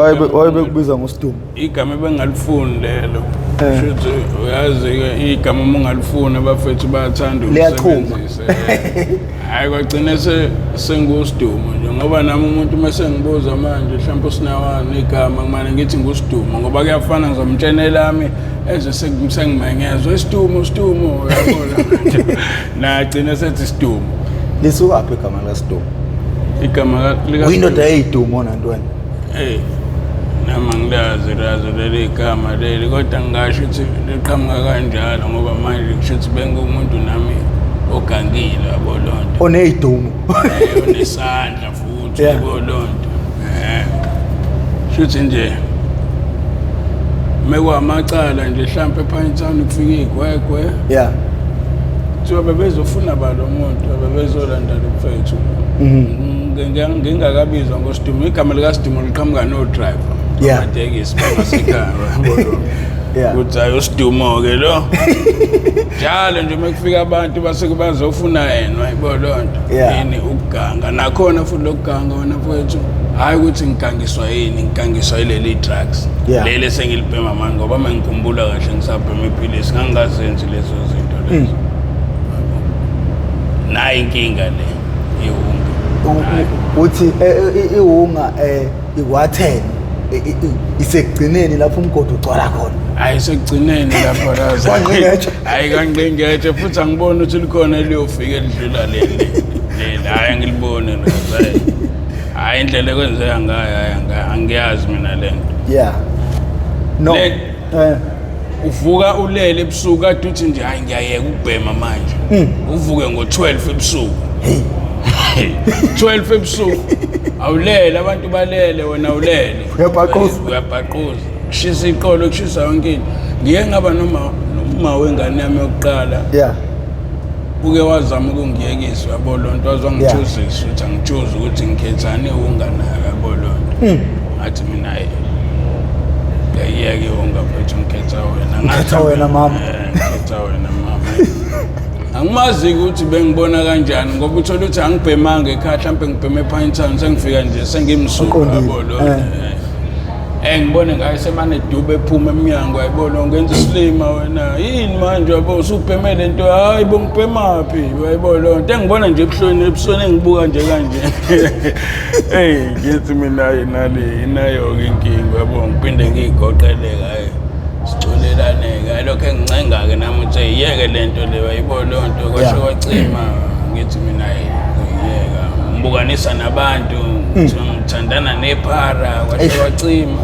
Wayebekubiza ngoSidumo. Igama ebengalifuni lelo. Shothi uyazi igama ungalifuni abafethu bayathanda ukusebenzisa. Hayi kwagcina senguSidumo nje ngoba nami umuntu mase ngibuza manje mhlawumbe usinawani igama kumane ngithi nguSidumo ngoba kuyafana ngizomtshenela lami eze sengimengezwe iSidumo yabona. Na gcina sethi Sidumo. Lisuka phi igama laSidumo? Igama lika Uyindoda eyidumo nantweni. Nama ngilazi leli gama leli kodwa ngisho ukuthi liqhamuka kanjalo ngoba manje kusho ukuthi bengumuntu nami ogangile yabolonto Oneyidumo. Onesandla futhi yabolonto. Shuthi nje mekwamacala nje mhlambe ePinetown kufika igwegwe. Yeah. So bebezofuna balomuntu bebezolanda lomfethu. Ngingakabizwa ngoSidumo igama likaSidumo liqhamuka no driver. Somatekisi bangasekhaya yabona. Kuthi ayoSidumo ke lo. Njalo nje mekufika abantu base bazofuna yena wayibolonto. Yini ukuganga nakhona futhi lokuganga wena mfethu. Hayi ukuthi ngigangiswa yini ngigangiswa ileli drugs. Lele sengilibhema manje ngoba mengikhumbula kahle ngisabhema iphilisi ngangazenzi lezo zinto lezo. Nayi inkinga le ihunga. Uthi ihunga iwatheni isekugcineni lapho umgodi ugcwala khona. Hayi sekugcineni lapho laza. Hayi kangqengetshe futhi angiboni ukuthi likhona eliyofika elidlula leli. Hayi ngilibone laza. Hayi indlela ekwenzeka ngayo angiyazi mina lento. No. Uvuka ulele ebusuku kade uthi nje hayi ngiyayeka ukubhema manje. Uvuke ngo12 ebusuku. 12 ebusuku. Awulele abantu balele wena ulele. Uyabhaqoza. Kushisa iqolo kushisa yonke into. Ngiye ngaba noma wengane yami yokuqala. Uke wazama ukungiyekisa yabolonto wazongithuzisa ukuthi angithuze ukuthi ngikhethane unganayo yabolonto. Athi mina yayeke ungaphethe ngikhetha wena. Ngikhetha wena mama. Ngikhetha wena mama. Angimazi ukuthi bengibona kanjani ngoba uthola ukuthi angibhemanga ekhaya mhlawumbe ngibheme ePinetown sengifika nje sengimsuka yabolonto. Ngibone ngaye semane dube ephuma eminyango yayibona ngenza isilima wena yini manje yabo usubheme lento hayi bongibhemaphi wayibona into engibona nje ebusweni engibuka nje kanje. Ngithi mina inayo inkinga yabo ngiphinde ngigoqeleka siculelane ke lokho engincenga ke nami uthi yeke lento le wayibona lonto kwasho kwacima ngithi mina yeka ngibukanisa nabantu ngithandana nephara kwasho kwacima.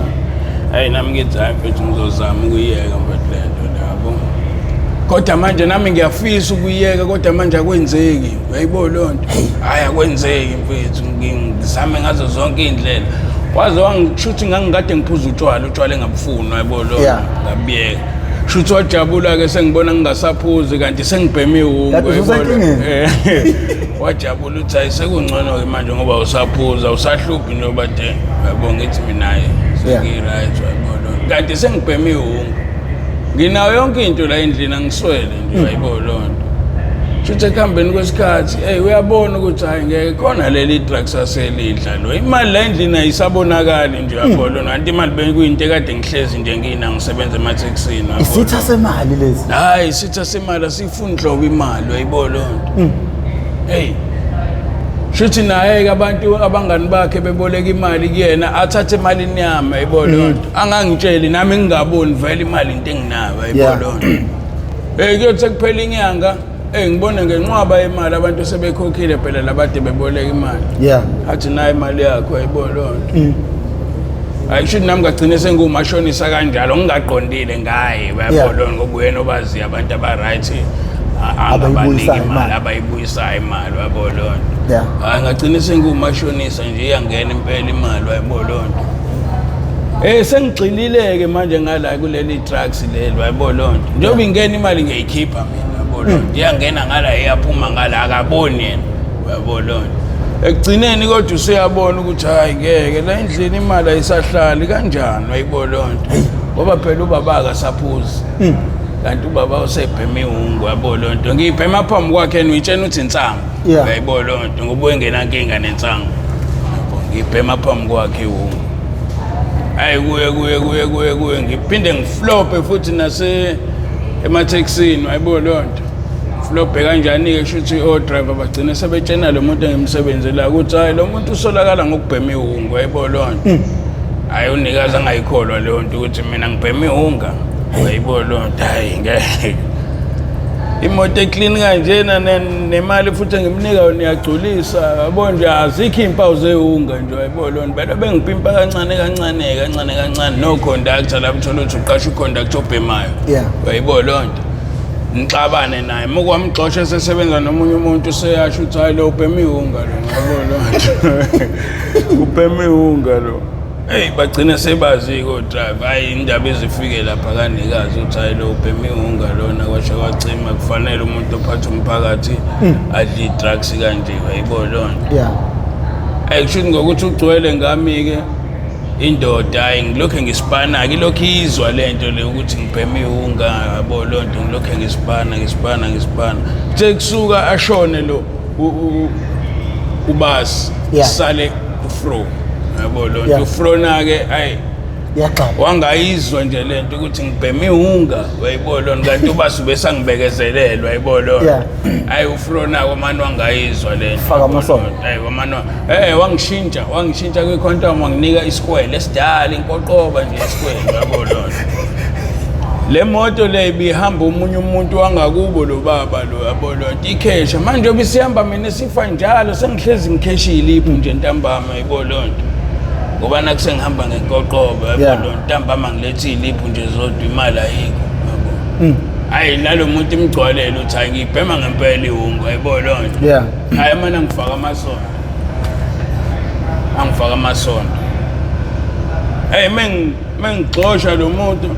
Hayi nami ngithi hayi mfethu ngizozama ukuyeka mfethu lento yabo. Kodwa manje nami ngiyafisa ukuyeka kodwa manje akwenzeki uyayibona lonto. Hayi akwenzeki mfethu ngizame ngazo zonke indlela. Waze wangishuthi ngangikade ngiphuza utshwala engabufuni uyayibona lonto ngabiyeka. Shuthi wajabula ke sengibona ngingasaphuzi kanti sengibheme ihungu uyayibona. Wajabula uthi ayisekungcono ke manje ngoba usaphuza usahluphi njengoba de uyabona ngithi mina right wayibona kanti sengibheme ihungu nginayo yonke into la endlini angiswele nje wayibona lonto. Shuthi ekuhambeni kwesikhathi uyabona ukuthi hayi ngeke khona leli drugs aselidla lo imali la endlini ayisabonakali nje uyabona kanti imali bekuyinto ekade ngihlezi nje ngina ngisebenza ematekisini uyabona. Isitha semali lezi. Hayi isitha semali asifuni nhlobo imali wayibona lonto. Shuthi naye abantu abangani bakhe beboleka imali kuyena athathe imali yami ayibona lonto. Angangitsheli nami ngingaboni vele imali into enginayo ayibona lonto. Kuyothi kuphela inyanga ngibone ngenqwaba imali abantu sebekhokhile phela labade beboleka imali. Athi naye imali yakho ayibona lonto. Ayishuthi nami ngagcina sengumashonisa kanjalo ngingaqondile ngaye bayabona lonto ngoba uyena obazi abantu aba right abayibuyisayo imali wayibona lonto. Hayi ngagcina sengumashonisa nje iyangena impela imali wayibona lonto. Sengigxilileke manje ngala kuleli drugs leli wayibona lonto. Njengoba ingena imali ngiyayikhipha mina wayibona lonto. Iyangena ngala iyaphuma ngala akaboni yena wayibona lonto. Ekugcineni kodwa useyabona ukuthi hayi ngeke la endlini imali ayisahlali kanjani wayibona lonto. Ngoba phela ubaba akasaphuzi. Kanti ubaba usebheme ihungu yabona lonto. Ngiyibhema phambi kwakhe uyitshena uthi insangu. Uyayibona lonto ngoba uyengena inkinga nensangu. Ngiyibhema phambi kwakhe ihungu. hayi kuye ngiphinde ngiflope futhi ematekisini wayibo lonto flope kanjani-ke shuthi o-driver bagcine sebetshena lo muntu engimsebenzela ukuthi hayi lo muntu usolakala ngokubhema ihungu wayibo lonto hayi unikazi angayikholwa leyo nto ukuthi mina ngibhema ihunga wayibo lonto hayi ngeke imoto eclean kanjena nemali futhi engimnika niyagculisa yabo nje azikho impawu zehunga nje wayibo lonto belo bengipimpa kancane no conductor lapho uthola ukuthi uqasha uconductor obhemayo wayibo lonto ngixabane naye mokwamxoxa sesebenza nomunye umuntu useyasho ukuthi hayi lo ubhema ihunga lo yabo lonto ubhema ihunga lo hey bagcina sebazi ko drive hayi indaba ezifike lapha kanikazi uthi hayi lo ubhema ihunga lona kwasho kwacima kufanele umuntu ophatha umphakathi adli drugs kanje wayibo lonto hey kusho ngokuthi ugcwele ngami-ke indoda hayi ngilokhu ngisipana kilokhu izwa lento le ukuthi ngibhema ihunga yabo lonto ngilokhu ngisipana kuthe kusuka ashone lo ubasi sale ufro yabo lonto ufrona-ke hayi wangayizwa nje lento ukuthi ngibhema ihunga wayibo lonto kanti ubasi besangibekezelelwa wayibo lonto hayi ufrona-ko mani wangayizwa lento faka amasondo hayi wamani wangishintsha kwi-condom wanginika isikwele esidala inkoqoba nje isikwele yabo lonto le moto le ibihamba omunye umuntu wangakubo lo baba lo yabo lonto ikhesha manje obisihamba mina sifa njalo sengihlezi ngikheshile iphu nje ntambama yibo lonto ngoba nakusengihamba ngenkoqobo yabo lonto ntambama ngilethile iphu nje zodwa imali ayikho yabo hayi nalo muntu imgcwalele uthi hayi ngibhema ngempela ihungu yibo lonto hayi mana ngifaka amasondo hey mengixosha lo muntu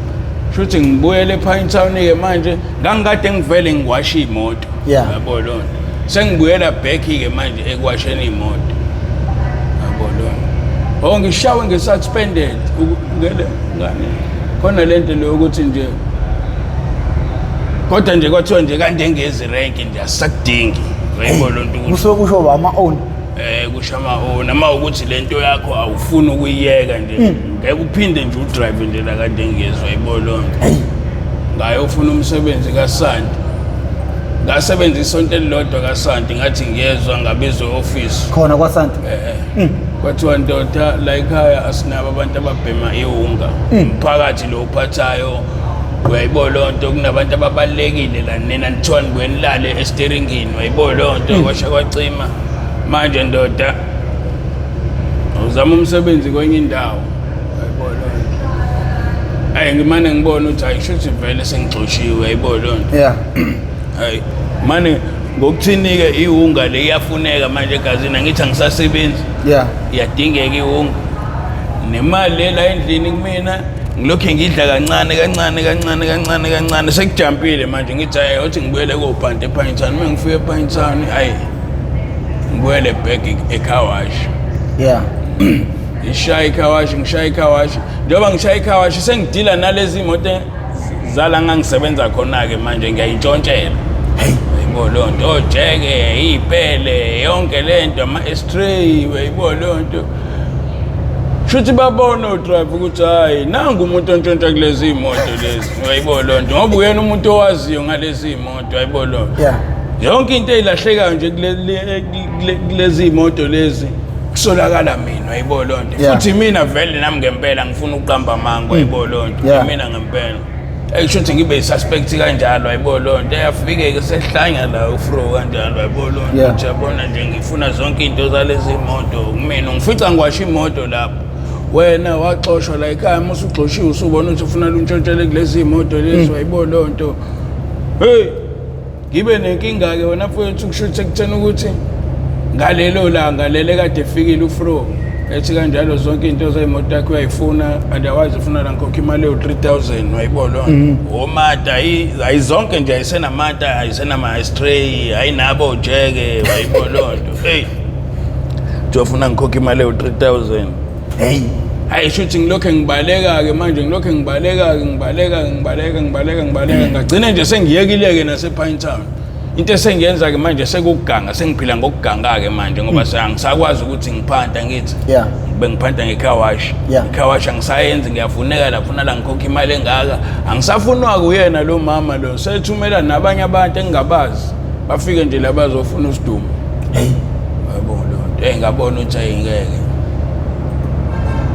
shuthi ngibuyele ePine Town-ke manje ngangikade ngivele ngiwasha imoto yabo lonto sengibuyela back-ke manje ekwasheni imoto yabo lonto ngishawe nge-suspended ngane khona lento le ukuthi nje kodwa nje kwathiwa nje kanti engezi rank nje asakudingi wayibo lonto kusuke kusho ama-own kusho ama-own ama ukuthi lento yakho awufuni ukuyiyeka nje ngeke uphinde nje udrive nje la kade engezwa yibo lonto ngayofuna umsebenzi kaSanti ngasebenza isonto elilodwa kaSanti ngathi ngiyezwa ngabizwe office khona kwaSanti kwathiwa ndoda la ekhaya asinabo abantu ababhema ihunga umphakathi lo uphathayo wayibo lonto kunabantu ababalekile la nina nithiwa nibuye nilale esteringini wayibo lonto kwasha kwacima manje ndoda uzama umsebenzi kwenye indawo wayibo lonto hayi ngimane ngibona ukuthi hayi shuthi vele sengixoshiwe wayibo lonto hayi mane ngokuthini-ke ihunga le iyafuneka manje egazini angithi angisasebenzi iyadingeka ihunga nemali le la endlini kumina ngilokhu ngidla kancane sekujampile manje ngithi hayi othi ngibuyele kobhanti ePine Town mengifika ePine Town hayi ngibuyele back eKhawashi ngishaya iKhawashi njengoba ngishaya iKhawashi sengidila nalezi moto zala ngangisebenza khona-ke manje ngiyayintshontshelwa wayibo lonto ojeke iy'pele yonke lento ama-estray wayibo lonto shuthi babona odrive ukuthi hayi nangu umuntu ontshontsha kulezi imoto lezi wayibo lonto ngoba uyena umuntu owaziyo ngalezi imoto wayibo lonto yonke into eyilahlekayo nje kulezi imoto lezi kusolakala mina wayibo lonto futhi mina vele nami ngempela ngifuna ukuqamba amanga wayibo lonto mina ngempela shuthi ngibe suspect kanjalo wayibo lonto eyafike-ke sehlanya la ufro kanjalo wayibo lonto nje yabona nje ngifuna zonke into zalezi imoto kumina ngifica ngiwasha imoto lapho wena waxoshwa la ekhaya musuxoshiwe usubona ukuthi ufuna luntshontshele kulezi imoto lezi wayibo lonto hey ngibe nenkinga-ke wena mfowethu kushuthi ekutheni ukuthi ngalelo langa lele kade efikile ufro ethi kanjalo zonke into zayimoto yakho uyayifuna otherwise ufuna la ngikhokha imali ewu-3,000 wayibo lonto omata ayizonke nje ayisenamata ayisenama-stray ayinabo ojeke wayibo lonto hey jofuna ngikhokha imali ewu-3,000 hayi shuthi ngilokhu ngibaleka-ke manje ngilokhu ngibaleka ngagcine nje sengiyekile-ke nasePine Town into esengiyenza ke manje sekuganga sengiphila ngokuganga ke manje ngoba sangisakwazi ukuthi ngiphanta ngithi bengiphanta ngecar wash icar wash angisayenzi ngiyafuneka lapha la ngikhokha imali engaka angisafunwa kuyena lo mama lo sethumela nabanye abantu engingabazi bafike nje labazofuna usidumo yabo lo ngabona ukuthi ayingeke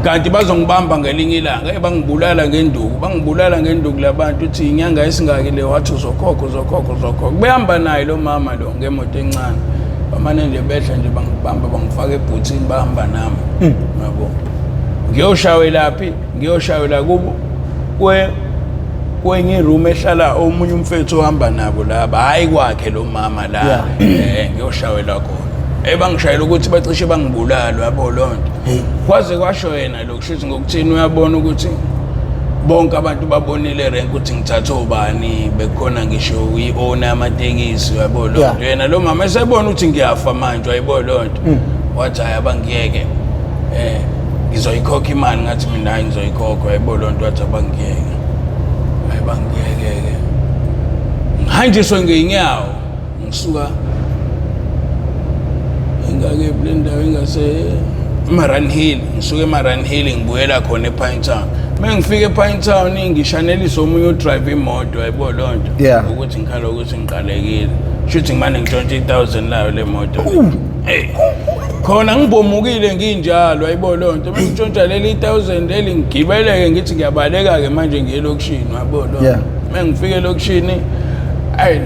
kanti bazongibamba ngelinye ilanga bangibulala ngenduku labantu uthi inyanga esingaki le wathi uzokhokha behamba naye lo mama lo ngemoto encane bamane nje behla nje bangibamba bangifaka ebhuthini bahamba nami yabo ngiyoshayela kubo kwenye room ehlala omunye umfethu ohamba nabo laba hayi kwakhe lo mama la ngiyoshayela khona bangishayela ukuthi bacishe bangibulala yabo lonto kwaze kwasho yena lokushithi ngokuthini uyabona ukuthi bonke abantu babonile renke ukuthi ngithatha obani bekhona ngisho uyi-owner amatekisi yabo lonto yena lo mama esebona ukuthi ngiyafa manje wayibona lonto wathi hayi abangiyeke ngizoyikhokha imali ngathi mina hayi ngizoyikhokha wayibona lonto wathi abangiyeke ngihanjiswe ngeinyawo ngisuka engake kule ndawo engase Maran Hill ngisuke eMaran Hill ngibuyela khona ePine Town mengifika ePine Town ngishanelisa omunye udrive imoto wayibona lonto ukuthi ngikhala ukuthi ngiqalekile shuthi ngimane ngi20,000 layo le moto khona ngibomukile nginjalo wayibona lonto mengitshontshalela 1,000 elingigibeleke ngithi ngiyabaleka ke manje ngiyelokishini wayibona lonto mengifika elokishini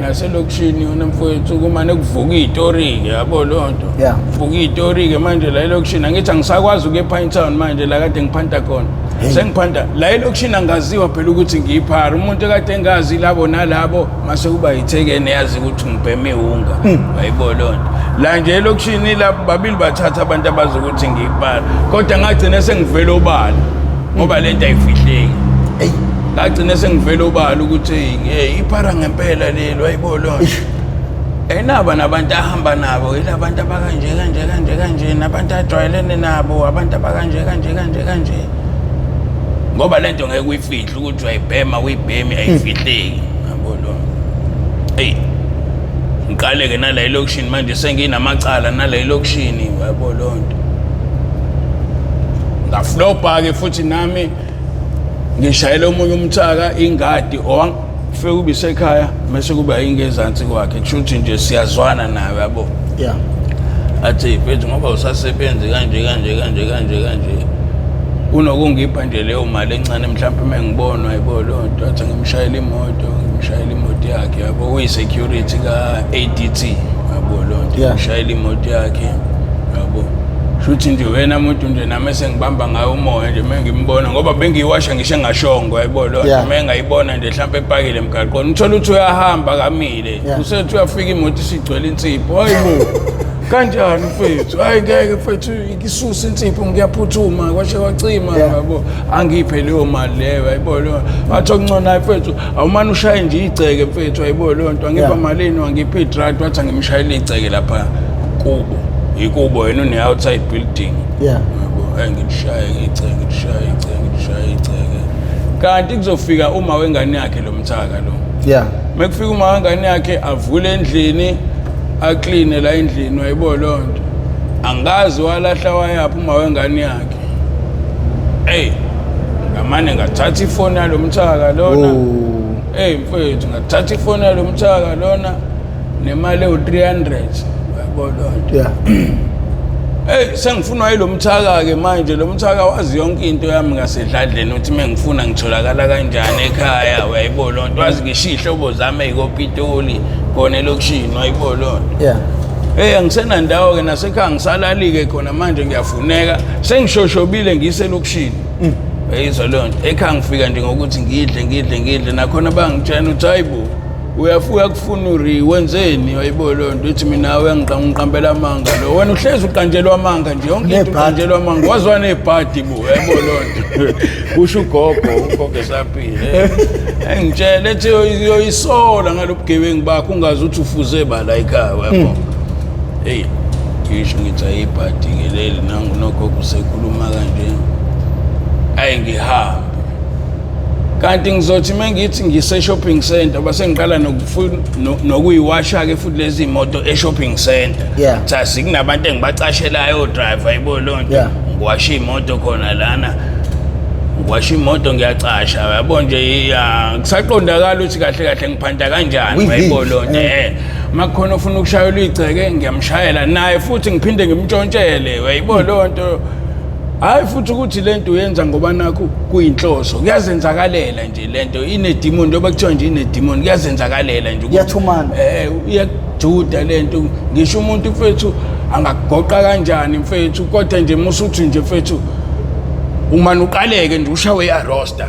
naselokishini yona mfowethu kumane kuvuka izitori yabo lonto kuvuka izitori ke manje la elokishini angithi angisakwazi ukuya ePine Town manje la kade ngiphanta khona sengiphanta la elokishini angaziwa phela ukuthi ngiyiphara umuntu kade engazi labo nalabo mase kuba ithekene yazi ukuthi ngibheme unga wayibona lonto la nje elokishini la babili bathatha abantu abazi ukuthi ngiyiphara kodwa ngagcina sengivela obala ngoba lento ayifihleki ngagcina sengivela obala ukuthi iphara ngempela lelo wayibona lonto naba nabantu ahamba nabo ilabantu abakanje nabantu ajwayelene nabo abantu abakanje kanje ngoba lento ngeke uyifihle ukuthi uyibhema uyibhemi ayifihleki yabona ngiqale ke nala elokishini manje senginamacala nala elokishini yabona lonto ngaflopa ke futhi nami ngishayela omunye umthaka ingadi owangifike ubisekhaya mase kuba ingezansi kwakhe kushuthi nje siyazwana nawe yabo athi mfethu ngoba usasebenza kanje unokungipha nje leyo mali encane mhlawumbe mengibona wayibona lonto athi ngimshayela imoto yakhe yabo uyi-security ka-ADT yabo lonto ngimshayela imoto yakhe yabo shuthi nje wena muntu nje nami sengibamba ngayo umoya nje mengimbona ngoba bengiyiwasha ngisho engashongo yayibona lonto mengayibona nje mhlawumbe epakile emgaqweni uthola ukuthi uyahamba kamile usethi uyafika imoto isigcwele insipho hayibo kanjani mfethu hayi ngeke mfethu ikisusa insipho ngiyaphuthuma kwashe kwacima yabo angiphe leyo mali leyo yayibona wathi okungconayo mfethu awumane ushaye nje igceke mfethu yayibona lonto angipha malini wangipha idraft wathi ngimshayele igceke lapha kubo ikubo yena une-outside building yabo ngishaya igceke kanti kuzofika uma wengane yakhe lo mthaka lo mekufika uma wengane yakhe avule endlini akline la endlini wayibona lonto angazi walahla wayapha uma wengane yakhe ngamane ngathatha ifoni yalo mthaka lona mfethu ngathatha ifoni yalo mthaka lona nemali ewu-300 bolonto sengifuna yilo mthaka ke manje lo mthaka wazi yonke into yami ngasedladleni uthi mengifuna ngitholakala kanjani ekhaya wayibona lonto wazi ngisho ihlobo zami eziKopitoli khona elokishini wayibona lonto angisena ndawo ke nasekhaya ngisalalike khona manje ngiyafuneka sengishoshobile ngiselokishini yizwa lonto ekhaya ngifika nje ngokuthi ngidle nakhona bangitshela ukuthi hayibo uyafuya kufuna wenzeni wayibona lonto uthi mina ngiqambela amanga lo wena uhlezi uqanjelwa amanga nje yonke into uqanjelwa amanga wazwa nebhadi bo yayibona lonto kusho ugogo esaphile engitshela ethi uyoyisola ngalobugebengu bakho ungazi ukuthi ufuze bala ekhaya yabo ngisho ngithi ayibhadi ke leli nangu nogogo usekhuluma kanje ngihamba kanti ngizothi mengithi ngise shopping center base ngiqala nokuyiwasha ke futhi lezi imoto e shopping center thasi kunabantu engibacashelayo driver ayibo lonto ngiwasha imoto khona lana ngiwasha imoto ngiyacasha yabo nje kusaqondakala ukuthi kahle kahle ngiphanda kanjani ayibo lonto makukhona ufuna ukushayela igceke ngiyamshayela naye futhi ngiphinde ngimntshontshelele ayibo lonto hayi futhi ukuthi lento uyenza ngoba nakho kuyinhloso kuyazenzakalela nje lento ine demon ndoba kuthiwa nje ine demon kuyazenzakalela nje kuyathumana iyajuda lento ngisho umuntu mfethu angagoqa kanjani mfethu kodwa nje musuthi nje mfethu uma uqaleke nje ushawe iarrosta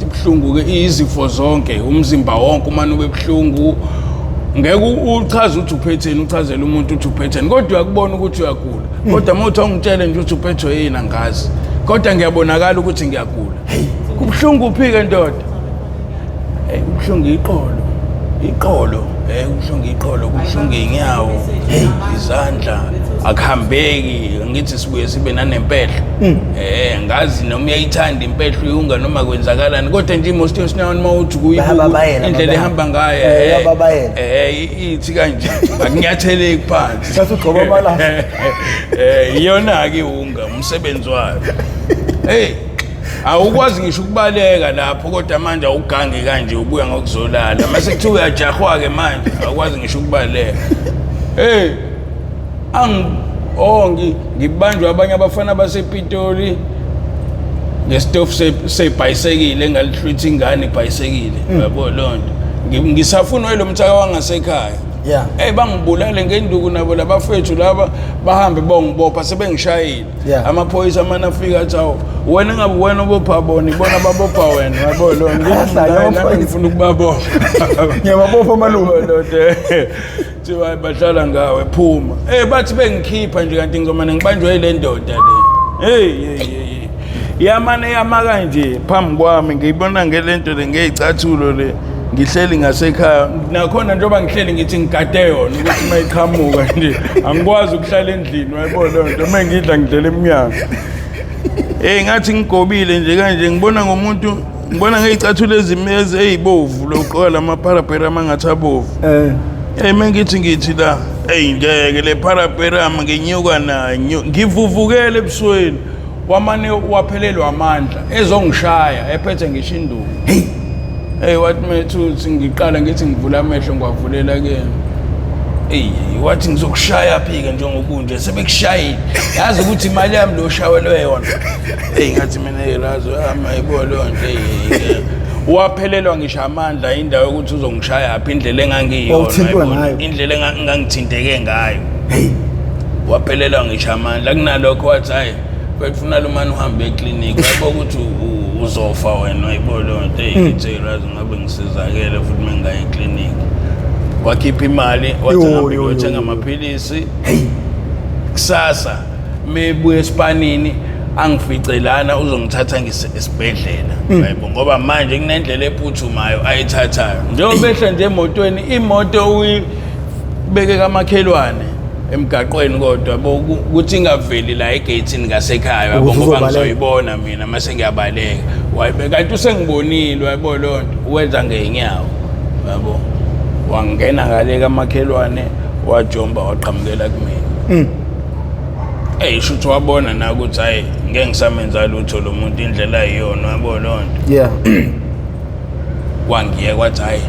ibhlungu ke izifo zonke umzimba wonke uma ube bhlungu ngeke uchaze ukuthi uphetheni uchazela umuntu ukuthi uphetheni kodwa uyakubona ukuthi uyagula kodwa mawuthi ungitshele nje ukuthi uphethwe yini angazi kodwa ngiyabonakala ukuthi ngiyagula kubhlungu uphike ndoda kubhlungu iqolo kubhlungu inyawo izandla akuhambeki ngithi sibuye sibe nanempehlo ngazi noma uyayithanda impehlo uyunga noma kwenzakalani kodwa nje most of now mawuthi indlela ehamba ngayo ithi kanje akunyatheleki phansi sathi ugcoba amalahla iyona ke unga umsebenzi wayo awukwazi ngisho ukubaleka lapho kodwa manje awugange kanje ubuya ngokuzolala mase kuthiwa uyajahwa ke manje awukwazi ngisho ukubaleka ngibanjwa abanye abafana basePitoli ngestofu sebhayisekile engalihlwithi ingane ibhayisekile yabo lonto ngisafuna lo mthaka wangasekhaya bangibulale ngenduku nabo labafethu laba bahambe bongibopha sebengishayile amaphoyisa amana afika athi awu wena ngabe wena obopha bona ibona babopha wena yabo lonto ngifuna ukubabopha ngiyabopha malume thiwa bahlala ngawe phuma bathi bengikhipha nje kanti ngizomane ngibanjwe ile ndoda le yamane yamaka nje phambi kwami ngiyibona ngelento le ngeyicathulo le ngihleli ngasekhaya nakhona njengoba ngihleli ngithi ngigade yona ukuthi mayiqhamuka nje angikwazi ukuhlala endlini wayibona lonto mengidla ngidlela eminyango ngathi ngigobile nje kanje ngibona ngomuntu ngibona ngeyicathulo ezimeze ezibovu loqola amapharapera amangathi abovu mengithi la ngeke le pharapera nginyuka nayo ngivuvukele ebusweni wamane waphelelwa amandla ezongishaya ephethe ngisho induku wathi methuthi ngiqala ngithi ngivula amehlo ngiwavulela ke wathi ngizokushaya phike njengokunje sebekushayile yazi ukuthi imali yami lo shawelwe yona ngathi mina yazi ayibo lonto waphelelwa ngisho amandla indawo ukuthi uzongishaya apha indlela engangiyona indlela engangithinteke ngayo waphelelwa ngisho amandla kunalokho wathi hayi befuna lo manje uhambe eclinic yabo ukuthi uzofa wena ayibo lonto ngithi yazi ngabe ngisizakele futhi mengayi eclinic wakhipha imali wathenga amaphilisi kusasa mebuye esipanini angificelana uzongithatha ngisesibhedlela yebo ngoba manje kunendlela ephuthumayo ayithathayo njengoba behla nje emotweni imoto uyibeke kamakhelwane emgaqweni kodwa ukuthi ingaveli la egatini ngasekhaya yabo ngoba ngizoyibona mina mase ngiyabaleka wayibeka kanti usengibonile wayebo lonto uwenza ngeenyawo yabo wangena ngale kamakhelwane wajomba waqhamukela kumina shuthi wabona na ukuthi hayi ngeke ngisamenza lutho lo muntu indlela ayiyona yabo lonto wangiye kwathi hayi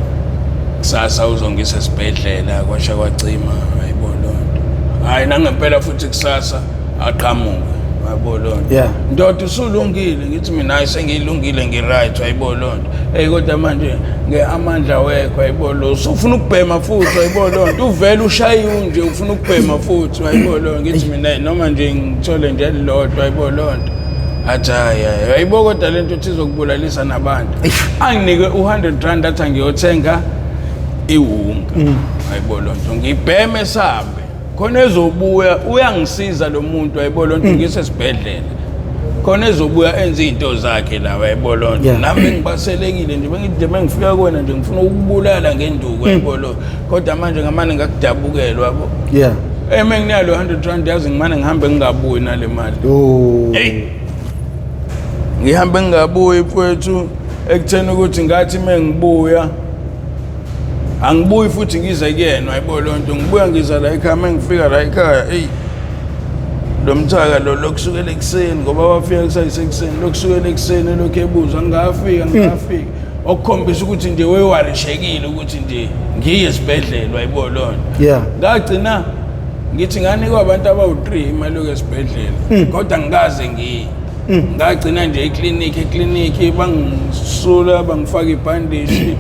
kusasa uzongisa esibhedlela kwasha kwacima ayibo lonto hayi nangempela futhi kusasa aqhamuka ayibo lonto ndoda usulungile ngithi mina hayi sengilungile ngiright ayibo lonto kodwa manje ngeamandla wekho ayibo lo ufuna ukubhema futhi ayibo lonto uvela ushayiwe nje ufuna ukubhema futhi ayibo lonto ngithi mina noma nje ngithole nje lodwa ayibo lonto athi ayibo kodwa lento uthi izokubulalisa nabantu anginike u100 athi ngiyothenga iwunga ayibo lonto ngibheme sambe khona ezobuya uyangisiza lo muntu ayibo lonto ngisesibhedlela khona ezobuya enza izinto zakhe la ayibo lonto nami ngibaselekile nje bengifika kuwena nje ngifuna ukubulala ngenduku ayibo lonto kodwa manje ngamane ngakudabukelwa yabo menginalo 100 yazi ngimane ngihambe ngingabuyi nale mali ngihambe ngingabuyi mfowethu ekutheni ukuthi ngathi mengibuya angibuyi futhi ngize kuyena ayibo lonto ngibuya ngiza la ekhaya mengifika la ekhaya lo mthaka lo lokusukela ekseni ngoba wafika kusayisekuseni lokusukela ekseni lokho ebuza ngafika okukhombisa ukuthi nje wewarishekile ukuthi nje ngiye esibhedlela ayibo lonto ngagcina ngithi ngani kwabantu abawu3 imali yesibhedlela kodwa ngikaze ngiye ngagcina nje eklinikhi bangisula bangifaka ibandage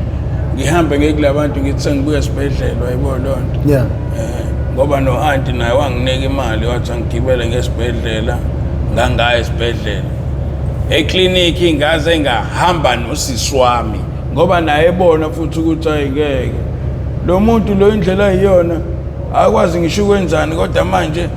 ngihambe ngekulabantu ngithi sengibuya esibhedlela ayibo lonto ngoba no auntie naye wanginika imali wathi ngigibele ngesibhedlela ngangaya esibhedlela eklinikhi ngaze ngahamba nosisi wami ngoba naye ebona futhi ukuthi ayingeke lo muntu lo indlela iyona akwazi ngisho kwenzani kodwa manje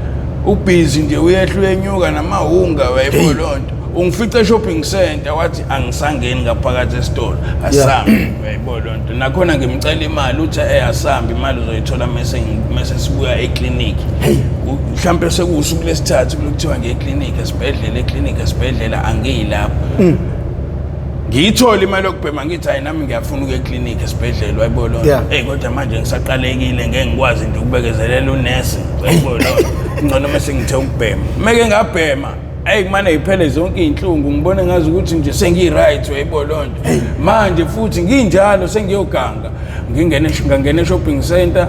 ubhizi nje uyehla uyenyuka namahunga wayibo lonto ungifice shopping center wathi angisangeni ngaphakathi esitolo asambe wayibo lonto nakhona ngimcela imali uthi asambe imali uzoyithola mase sibuya eclinic mhlambe sekusuku lesithathu lokuthiwa ngeclinic esibhedlela angiyilapho ngiyithola imali yokubhema ngithi hayi nami ngiyafuna ukuya eclinic esibhedlela wayibo lonto kodwa manje ngisaqalekile ngeke ngikwazi nje ukubekezelela unesi wayibo lonto ngcono mase ngithe ukubhema meke ngabhema kumane iphele zonke inhlungu ngibone ngazi ukuthi nje sengi-right wayibo lonto manje futhi nginjalo sengiyoganga ngingene shopping center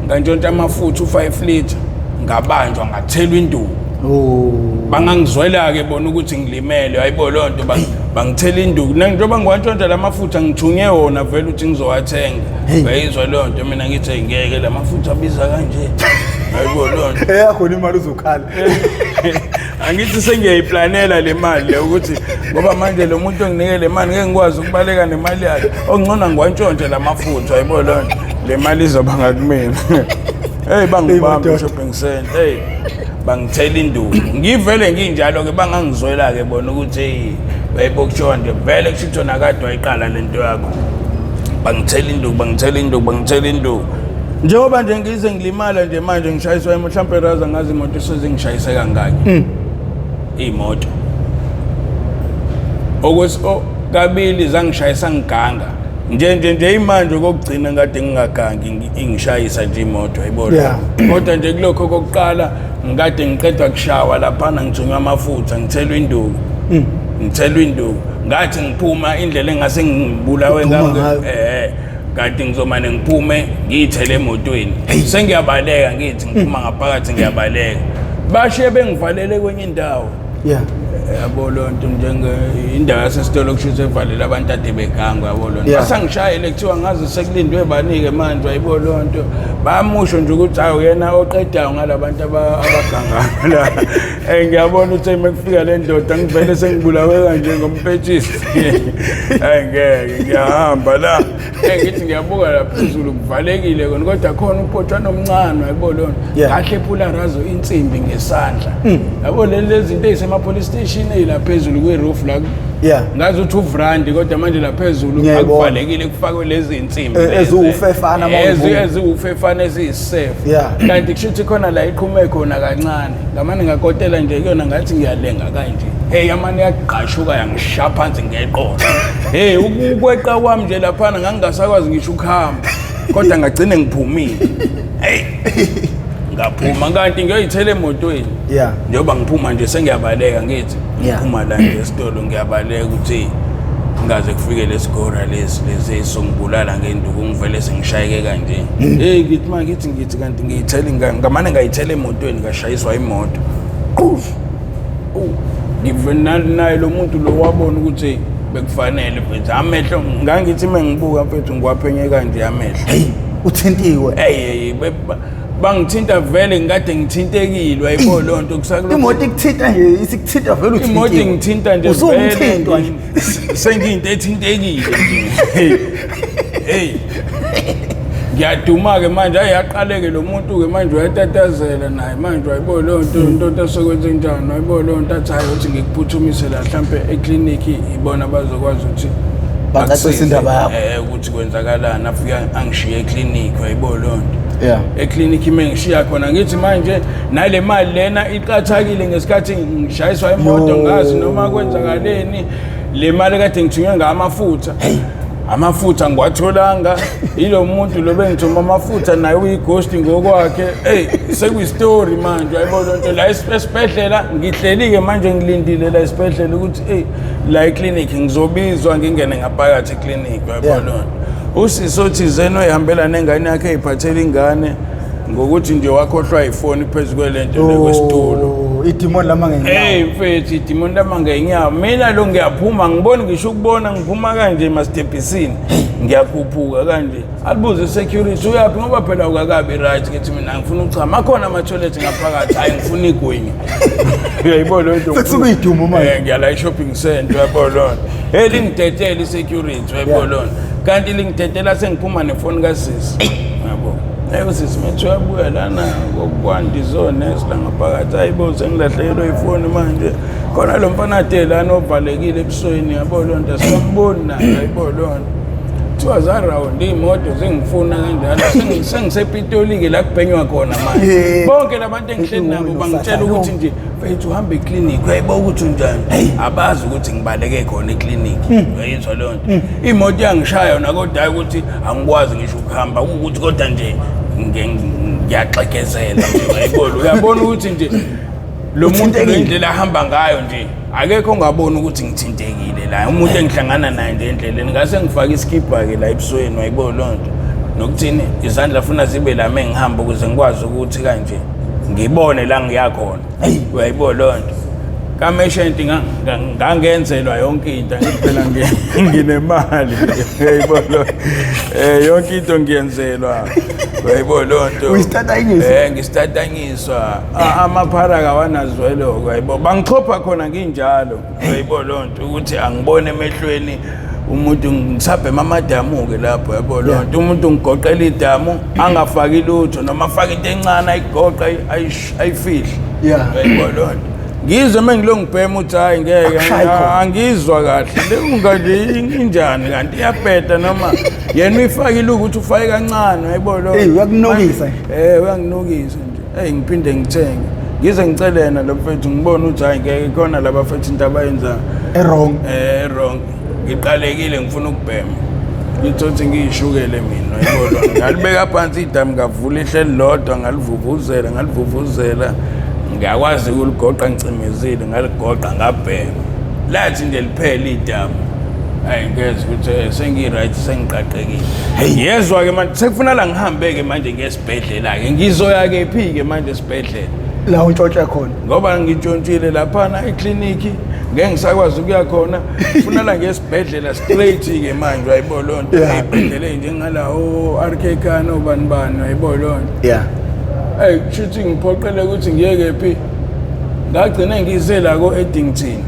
ngantshontsha amafutha u5 liter ngabanjwa ngathelwa induku bangangizwela-ke bona ukuthi ngilimele wayibo lonto bangithela induku njengoba ngiwantshontsha la mafutha ngithunye wona vele ukuthi ngizowathenga bayizwa lonto mina ngithi ngeke la mafutha abiza kanje wayibo lonto eyakhona imali uzokhala angithi sengiyayiplanela le mali le ukuthi ngoba manje lo muntu onginike le mali ngeke ngikwazi ukubaleka nemali yakhe okungcona ngiwantshontshe la mafutha ayibo lonto le mali izoba ngakumina bangibamba shopping center bangithela induku ngivele nginjalo ke bangangizwela ke bona ukuthi bayibokutshonde vele kushithona kade wayiqala lento yakho bangithela induku njengoba nje ngize ngilimala nje manje ngishayiswa mhlambe raza ngazi imoto sezingishayise kangaki imoto kabili zangishayisa ngiganga nje imanje kokugcina ngade ngingagangi ingishayisa nje imoto ayibona kodwa nje kulokho kokuqala ngikade ngiqedwa kushawa lapha ngithunywa amafutha ngithelwa induku ngathi ngiphuma indlela engase ngibulawe kanti ngizomane ngiphume ngiyithele emotweni sengiyabaleka ngithi ngiphuma ngaphakathi ngiyabaleka bashiye bengivalele kwenye indawo yabo lonto indawo yasesitolo kushuthi evalele abantu ade begangwa yabo lonto basangishayele kuthiwa ngazi sekulindwe banike manje wayibo lonto bamusho nje ukuthi hayi yena oqedayo ngalabantu abagangana la ngiyabona ukuthi mekufika le ndoda ngivele sengibulawe kanje ngompetshisi ngeke ngiyahamba la ngithi ngiyabuka la phezulu kuvalekile kodwa khona uphotshana omncane wayibo lonto kahle phula razo insimbi ngesandla yabo lezi zinto ezisema police station la phezulu kwe-roof la ngazi ukuthi uvrandi kodwa manje la phezulu akuvalekile kufakwe lezi insimbi eziwufefana eziwufefana eziyisafe kanti kushuthi khona la iqhume khona kancane ngamane ngakotela nje kuyona ngathi ngiyalenga kanje amane yaqashuka yangishaya phansi ngeqolo ukweqa kwami nje laphana ngangingasakwazi ngisho ukuhamba kodwa ngagcine ngiphumile ngaphuma kanti ngiyoyithela emotweni njengoba ngiphuma nje sengiyabaleka ngithi ngiphuma la nje esitolo ngiyabaleka ukuthi ngaze kufike lesigora lesi songibulala ngenduku ngivele sengishayeke kanje ngithi kanti ngiyithela ngamane ngayithela emotweni ngashayiswa imoto ngivele lo muntu lo wabona ukuthi bekufanele mfethu amehlo ngangithi mengibuka mfethu ngiwaphenye kanje amehlo uthintiwe bangithinta vele ngikade ngithintekile wayibo lonto kusakulo imoto ikuthinta nje isikuthinta vele uthintiwe imoto ngithinta nje vele sengiyinto ethintekile ngiyaduma ke manje ayaqaleke lo muntu ke manje uyatatazela naye manje wayibo lonto into esokwenza njani wayibo lonto athi hayi uthi ngikuphuthumise la mhlambe eclinic ibona bazokwazi ukuthi bacacisa indaba yakho ukuthi kwenzakalana afika angishiye eclinic wayibo lonto eclinic mengishiya khona ngithi manje nale mali lena iqathakile ngesikhathi ngishayiswa imoto ngazi noma kwenzakaleni le mali kade ngithunywe ngamafutha amafutha ngiwatholanga ilo muntu lo bengithuma amafutha naye uyighost ngokwakhe sekuyistory manje ayibona into la esibhedlela ngihlelike manje ngilindile la esibhedlela ukuthi la eclinic ngizobizwa ngingene ngaphakathi eclinic ayibona usisi othizeni oyihambela nengane yakhe eyiphathela ingane ngokuthi nje wakhohlwa ifoni phezu kwelento lekwesitulo idemon lama ngenyawo mfethu idemon lama ngenyawo mina lo ngiyaphuma ngibona ngisho ukubona ngiphuma kanje emastebhisini ngiyakhuphuka kanje alibuze security uyapi ngoba phela ukakabi right ngithi mina ngifuna ukuchama akhona ama toilet ngaphakathi hayi ngifuna igwinyi uyayibona lento sekusuka idumo manje ngiyala e-shopping center uyabona lingidedela i-security uyabona kanti lingidedela sengiphuma nefoni kasisi yabo usisi methu yabuya lana ngokwandizone esilangaphakathi ayibo sengilahlelwe ifoni manje khona lo mfana atela anovalekile ebusweni yabo lonto samboni naye ayibo lonto kuthiwa zaround imoto zingifuna kanjalo sengisepitoli-ke la kubhenywa khona manje bonke labantu engihleli nabo bangitshela ukuthi nje mfethu uhambe eklinikhi uyayiba ukuthi unjani abazi ukuthi ngibaleke khona eklinikhi uyayizwa leyo nto imoto yangishaya yona kodwa hayi ukuthi angikwazi ngisho ukuhamba ukuthi kodwa nje ngiyaxekezela uyayibona uyabona ukuthi nje lo muntu indlela ahamba ngayo nje akekho ongabona ukuthi ngithintekile la umuntu engihlangana naye nje endleleni ngase ngifaka iskipha-ke la ebusweni wayibona loo nto nokuthini izandla funa zibe la mengihamba ukuze ngikwazi ukuthi kanje ngibone la ngiyakhona uyayibona loo nto kameshenti ngangenzelwa yonke into phela nginemali uyayibona yonke into ngiyenzelwa uyayibona loo nto ngistatanyiswa amaphara kawanazwelo uyayibona bangixhopha khona nginjalo uyayibona loo nto ukuthi angibone emehlweni umuntu ngisabhema amadamu-ke lapho uyayibona loo nto umuntu ngigoqela idamu angafaki lutho noma afake into encane ayigoqa ayifihle uyayibona loo nto ngizwe mengilo ngibhema uthi hayi ngeke angizwa kahle lekunganje injani kanti iyabheda noma yena uyifakile ukuthi ufake kancane uyayibona uyakunukisa uyanginukisa nje ngiphinde ngithenge ngize ngicelena lo mfethu ngibona ukuthi hayi ngeke khona laba mfethu into abayenza wrong ngiqalekile ngifuna ukubhema ngithothi ngiyishukele mina uyayibona ngalibeka phansi idamu ngavula ihleli lodwa ngalivuvuzela ngiyakwazi ukuligoqa ngicimezile ngaligoqa ngabhema lathi nje liphela idamu hayi ngeze ukuthi sengi-right sengiqaqekile yezwa-ke manje sekufuna la ngihambe-ke manje ngesibhedlela-ke ngizoya-ke phi-ke manje esibhedlela la untshontshe khona ngoba ngitshontshile laphana eklinikhi ngeke ngisakwazi ukuya khona funa la ngesibhedlela straight-ke manje wayibona loo nto ey'bhedlela njengala o-RK Khan obani bani wayibona loo nto kushuthi ngiphoqele ukuthi ngiyeke phi ngagcina ngize la ko-Eddington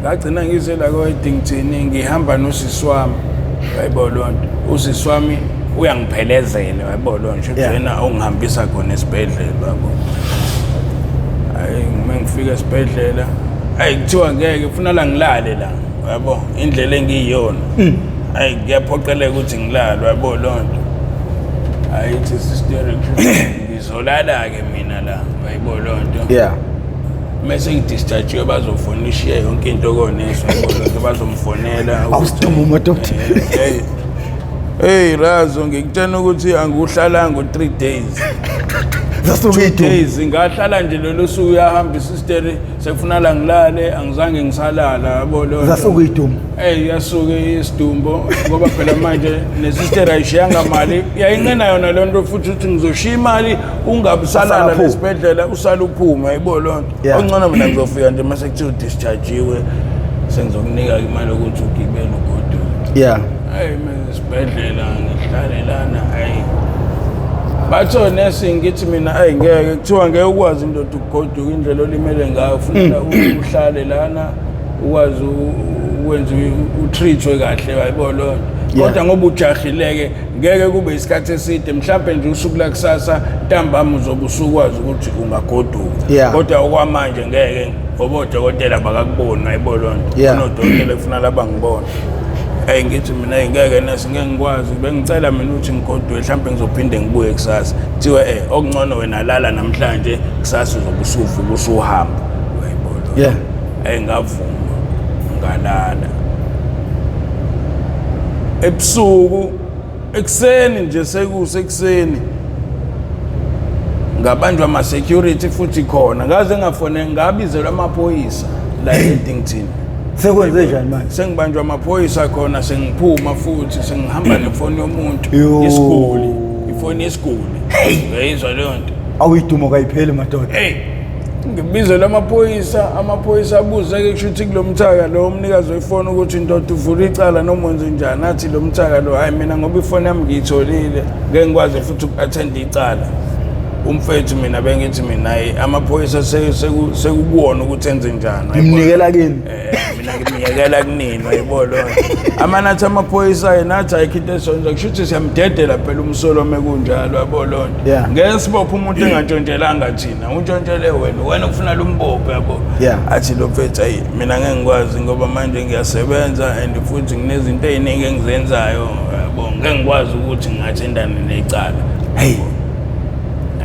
ngagcina ngize la ko-Eddington ngihamba nosisi wami wayibona loo nto usisi wami uyangiphelezela wayibona loo nto shuthi yena ongihambisa khona esibhedlela yabo hayi ngifika esibhedlela hayi kuthiwa ngeke kufuna la ngilale la yabo indlela engiyiyona hayi ngiyaphoqeleka ukuthi ngilale wayibona loo nto ayithi sister ngizolala-ke mina la bayibona loo nto mese ngidischarge-iwe bazofona ishiye yonke into konesi bayibona loo nto bazomfonela awusituma umadokotha Razo ngikutshena ukuthi anguhlalanga 3 days days ngahlala nje lelo suku uyahamba sister sekufuna la ngilale angizange ngisalala yabo lo zasuka idumo yasuke isidumbo ngoba phela manje nesister ayishiyanga mali yayinqena yona le nto futhi ukuthi ngizoshiya imali ungabusalala lesibhedlela usala uphuma yabo lo nto ongcono mina ngizofika nje mase kuthiwa discharge-iwe sengizokunika imali ukuthi ugibele ugodo hayi mina esibhedlela ngihlale lana hayi batho nesi ngithi mina hayi ngeke kuthiwa ngeke ukwazi indoda ukugoduka indlela olimele ngayo kufanele uhlale lana ukwazi ukwenza utreatwe kahle wayibona lo kodwa ngoba ujahileke ngeke kube isikhathi eside mhlawumbe nje usuku la kusasa ntambama uzobe usukwazi ukuthi ungagoduka kodwa okwamanje ngeke ngoba odokotela bakakubona wayibona lo nto unodokotela kufanele abangibona hayi ngithi mina ngeke nasingeke ngikwazi bengicela mina ukuthi ngigodwe mhlawumbe ngizophinde ngibuye kusasa kuthiwa okungcono wena lala namhlanje kusasa uzobe usuvuka usuhamba wayibona hayi ngavuma ngalala ebusuku ekseni nje sekusekuseni ngabanjwa ama security futhi khona ngaze ngafone ngabizelwa amaphoyisa la eDington sekwenze njani manje sengibanjwa amaphoyisa khona sengiphuma futhi sengihamba nefoni yomuntu Yo. isiguli ifoni yesiguli ngiyizwa leyo nto awuyidumo kayipheli madoda ngibizelwa amaphoyisa abuze-ke kushuthi kulomthaka lo umnikazi wefoni ukuthi indoda uvula icala noma wenze njani athi lo mthaka lo hayi mina ngoba ifoni yami ngiyitholile ngeke ngikwazi futhi uku-athenda icala umfethu mina bengithi mina amaphoyisa sekukuwona ukuthi enze njani ngimnikela kini mina ngimnikela kunini wayibona amanathi amaphoyisa nathi ayikhithe esonza kushuthi siyamdedela phela umsolo mekunjalo yabona ngesibopha umuntu engatshontshelanga thina untshontshelwe wena ufuna lumbophe yabo athi lo mfethu ayi mina ngeke ngikwazi ngoba manje ngiyasebenza and futhi nginezinto eziningi engizenzayo yabo ngeke ngikwazi ukuthi ngingathendana necala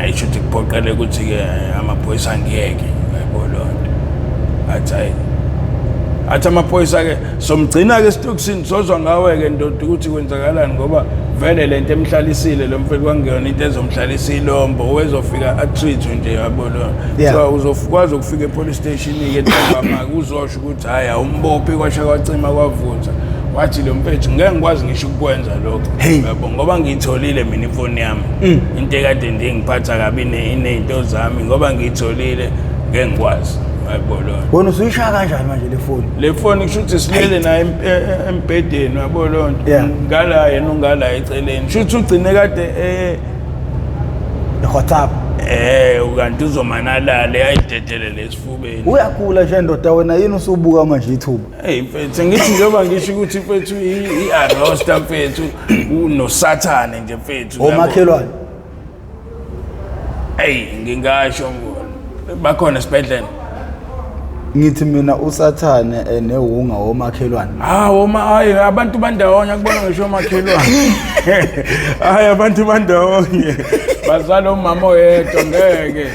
ayishuthi kuphoqele ukuthi-ke amaphoyisa angiyeke yayibona lonto athi amaphoyisa-ke somgcina-ke esitokisini sozwa ngawe-ke ndoda ukuthi kwenzakalani ngoba vele lento emhlalisile lo mfethu kwangeyona into ezomhlalisa ilombo owezofika atrithwe nje yabona so uzokwazi ukufika epolice station-ke ntambama uzosho ukuthi hhayi awumbophi kwasha kwacima kwavutha wathi lo mfethu ngeke ngikwazi ngisho ukukwenza lokho yabo ngoba ngiyitholile mina ifoni yami into ekade ngiphatha kabi izinto zami ngoba ngiyitholile ngeke ngikwazi yabo lo wena usuyishaya kanjani manje le foni kushuthi silele naye embhedeni yabo lo ngala yena ungala eceleni kushuthi ugcine kade Whatsap ukanti uzomanalale ayidedele lesifubeni uyakula nje ndoda wena yini usubuka manje ithuba mfethu ngithi njengoba ngisho ukuthi mfethu i-arosta mfethu unosathane nje mfethu omakhelwane ngingasho bakhona esibhedlela ngithi mina usathane nehunga omakhelwane hayi abantu bandawonye akubona ngisho omakhelwane hayi abantu bandawonye bazala umama oyedwa ngeke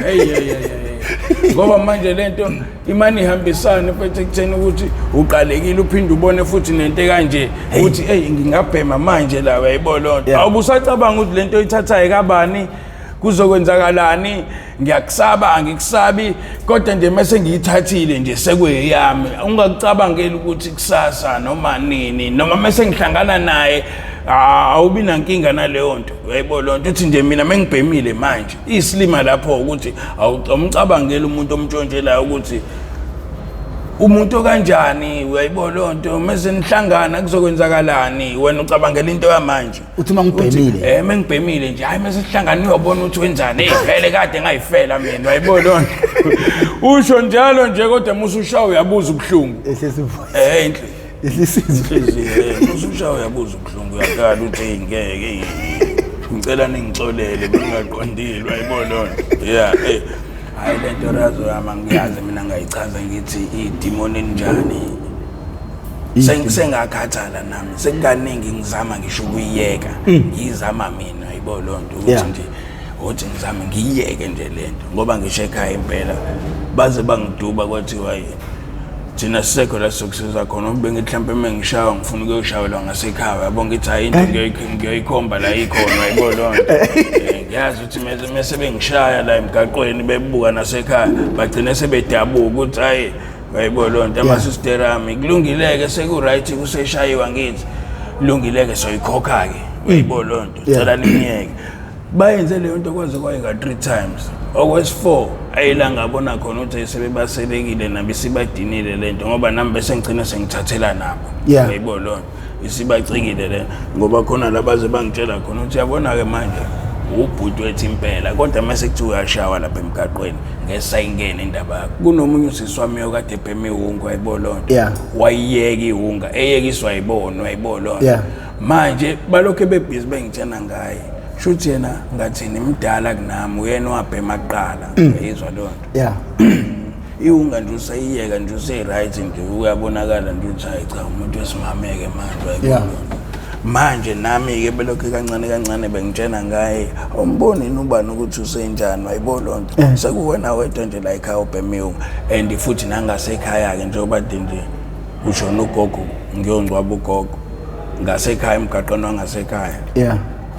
ngoba manje lento imani ihambisana futhi ekutheni ukuthi uqalekile uphinde ubone futhi nento kanje ukuthi ngingabhema manje la uyayibona lonto awubusacabanga ukuthi lento oyithathayo kabani kuzokwenzakalani ngiyakusaba angikusabi kodwa nje mase ngiyithathile nje sekweyami ungakucabangeli ukuthi kusasa noma nini noma mase ngihlangana naye awubi nankinga naleyo nto uyayibona lonto uthi nje mina mengibhemile manje isilima lapho ukuthi awumcabangeli umuntu omntshontshelaya ukuthi umuntu kanjani uyayibona lonto mase nihlangana kuzokwenzakalani wena ucabangela into yamanje uthi mangibhemile mengibhemile nje hayi mase sihlangana uyobona ukuthi wenzani vele kade ngayifela mina uyayibona lonto usho njalo nje kodwa musushaya uyabuza ubuhlungu usushaya uyabuza ubuhlungu uyakhala uthi ngeke ngicela ningixolele bengaqondile uyayibona lonto hayi lento razo yami ngiyazi mina ngayichaza ngithi idemoni njani sengakhathala nami sekukaningi ngizama ngisho ukuyiyeka ngizama mina uyayibona lonto ukuthi nje uthi ngizame ngiyiyeke nje lento ngoba ngisho ekhaya impela baze bangiduba kwathiwa thina sisekho la sokusiza khona ube ngithi mhlawumbe mengishaya ngifuna ukuyoshayelwa ngasekhaya yabo ngithi hayi into ngiyoyikhomba la ikhona uyayibona lonto ngiyazi ukuthi mase bengishaya la emgaqweni bebuka nasekhaya bagcine sebedabuka ukuthi hayi uyayibona lonto ama-sister ami kulungileke seku-right kuseshayiwa ngithi kulungileke soyikhokha-ke uyayibona lonto cela nimyeke bayenze leyo nto kwaze kwayeka 3 times okwesi-4 ayila ngabona khona ukuthi sebebaselekile nabo isibadinile lento ngoba nami bese ngigcina sengithathela nabo uyayibona lonto isibacikile le ngoba khona labaze bangitshela khona ukuthi yabona-ke manje ubhuti wethu impela kodwa mase kuthiwa uyashawa lapha emgaqweni ngesayingene indaba yakho kunomunye usisi wami okade ebheme ihunga uyayibona lonto wayiyeka ihunga eyekiswa yibona uyayibona lonto manje balokhu bebhizi bengitshena ngaye shuthi yena ngathini mdala kunami uyena wabhema kuqala uyizwa lonto ihunga nje usayiyeka nje usay-right nje uyabonakala nje ukuthi hayi cha umuntu wesimameke manje uyayibona manje nami-ke belokhu kancane bengitshena ngaye awumboni ubani ukuthi usenjani wayibona lonto sekuwena wedwa nje la ekhaya ubheme ihunga and futhi nangasekhaya-ke njengoba nje kushona ugogo ngiyongcwaba ugogo ngasekhaya emgaqweni wangasekhaya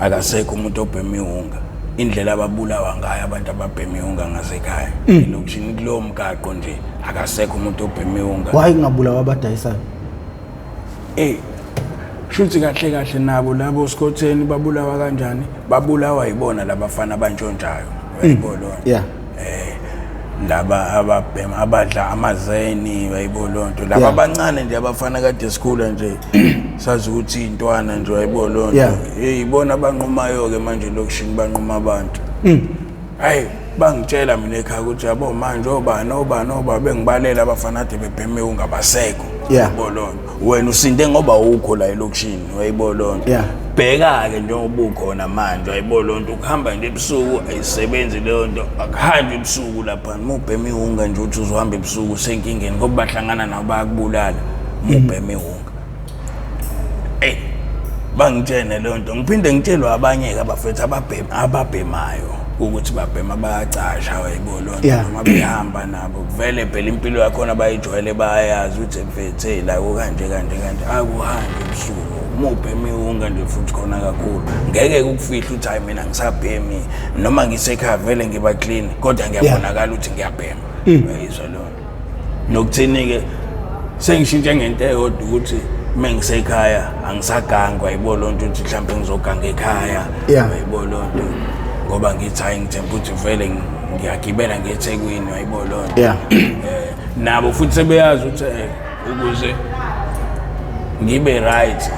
akasekho umuntu obhema ihunga indlela ababulawa ngayo abantu ababhema ihunga ngasekhaya lokishini kulowo mgaqo nje akasekho umuntu obhema ihunga why ngabulawa abadayisayo shuthi kahle nabo labo Skotheni babulawa kanjani babulawa yibona labafana abantshontshayo uyayibona laba ababhema abadla amazeni wayibolonto laba abancane nje abafana kade sikhula nje sazi ukuthi intwana nje wayibolonto ibona abanqumayo ke manje lokishini banquma abantu hayi bangitshela mina ekhaya ukuthi yabo manje oba bengibalela abafana ade bebheme ungabasekho wayibolonto wena usinde ngoba ukho la elokishini wayibolonto bheka ke njengoba ukhona manje wayibolonto ukuhamba nje ebusuku ayisebenzi leyo nto akuhambi ebusuku lapha mubhema ihunga nje uthi uzohamba ebusuku senkingeni ngoba bahlangana nabo bayakubulala mubhema ihunga bangitshene leyo nto ngiphinde ngitshelwe abanye ke abafethu ababhemayo ukuthi babhema bayacasha wayibolonto noma behamba nabo vele phela impilo yakhona bayijwayele bayazi ukuthi mfethe la kanje akuhambi ebusuku mubhema ihunga nje futhi khona kakhulu ngeke ukufihla uthi hayi mina ngisabhemi noma ngisekhaya vele ngiba clean kodwa ngiyabonakala ukuthi ngiyabhema uyizwa lo nokuthini ke sengishintshe ngento eyodwa ukuthi mengisekhaya angisagangwa wayibolonto ukuthi mhlawumbe ngizoganga ekhaya wayibolonto ngoba ngithi hayi ngithemba ukuthi vele ngiyagibela ngeThekwini wayibolonto nabo futhi sebeyazi ukuthi ukuze ngibe right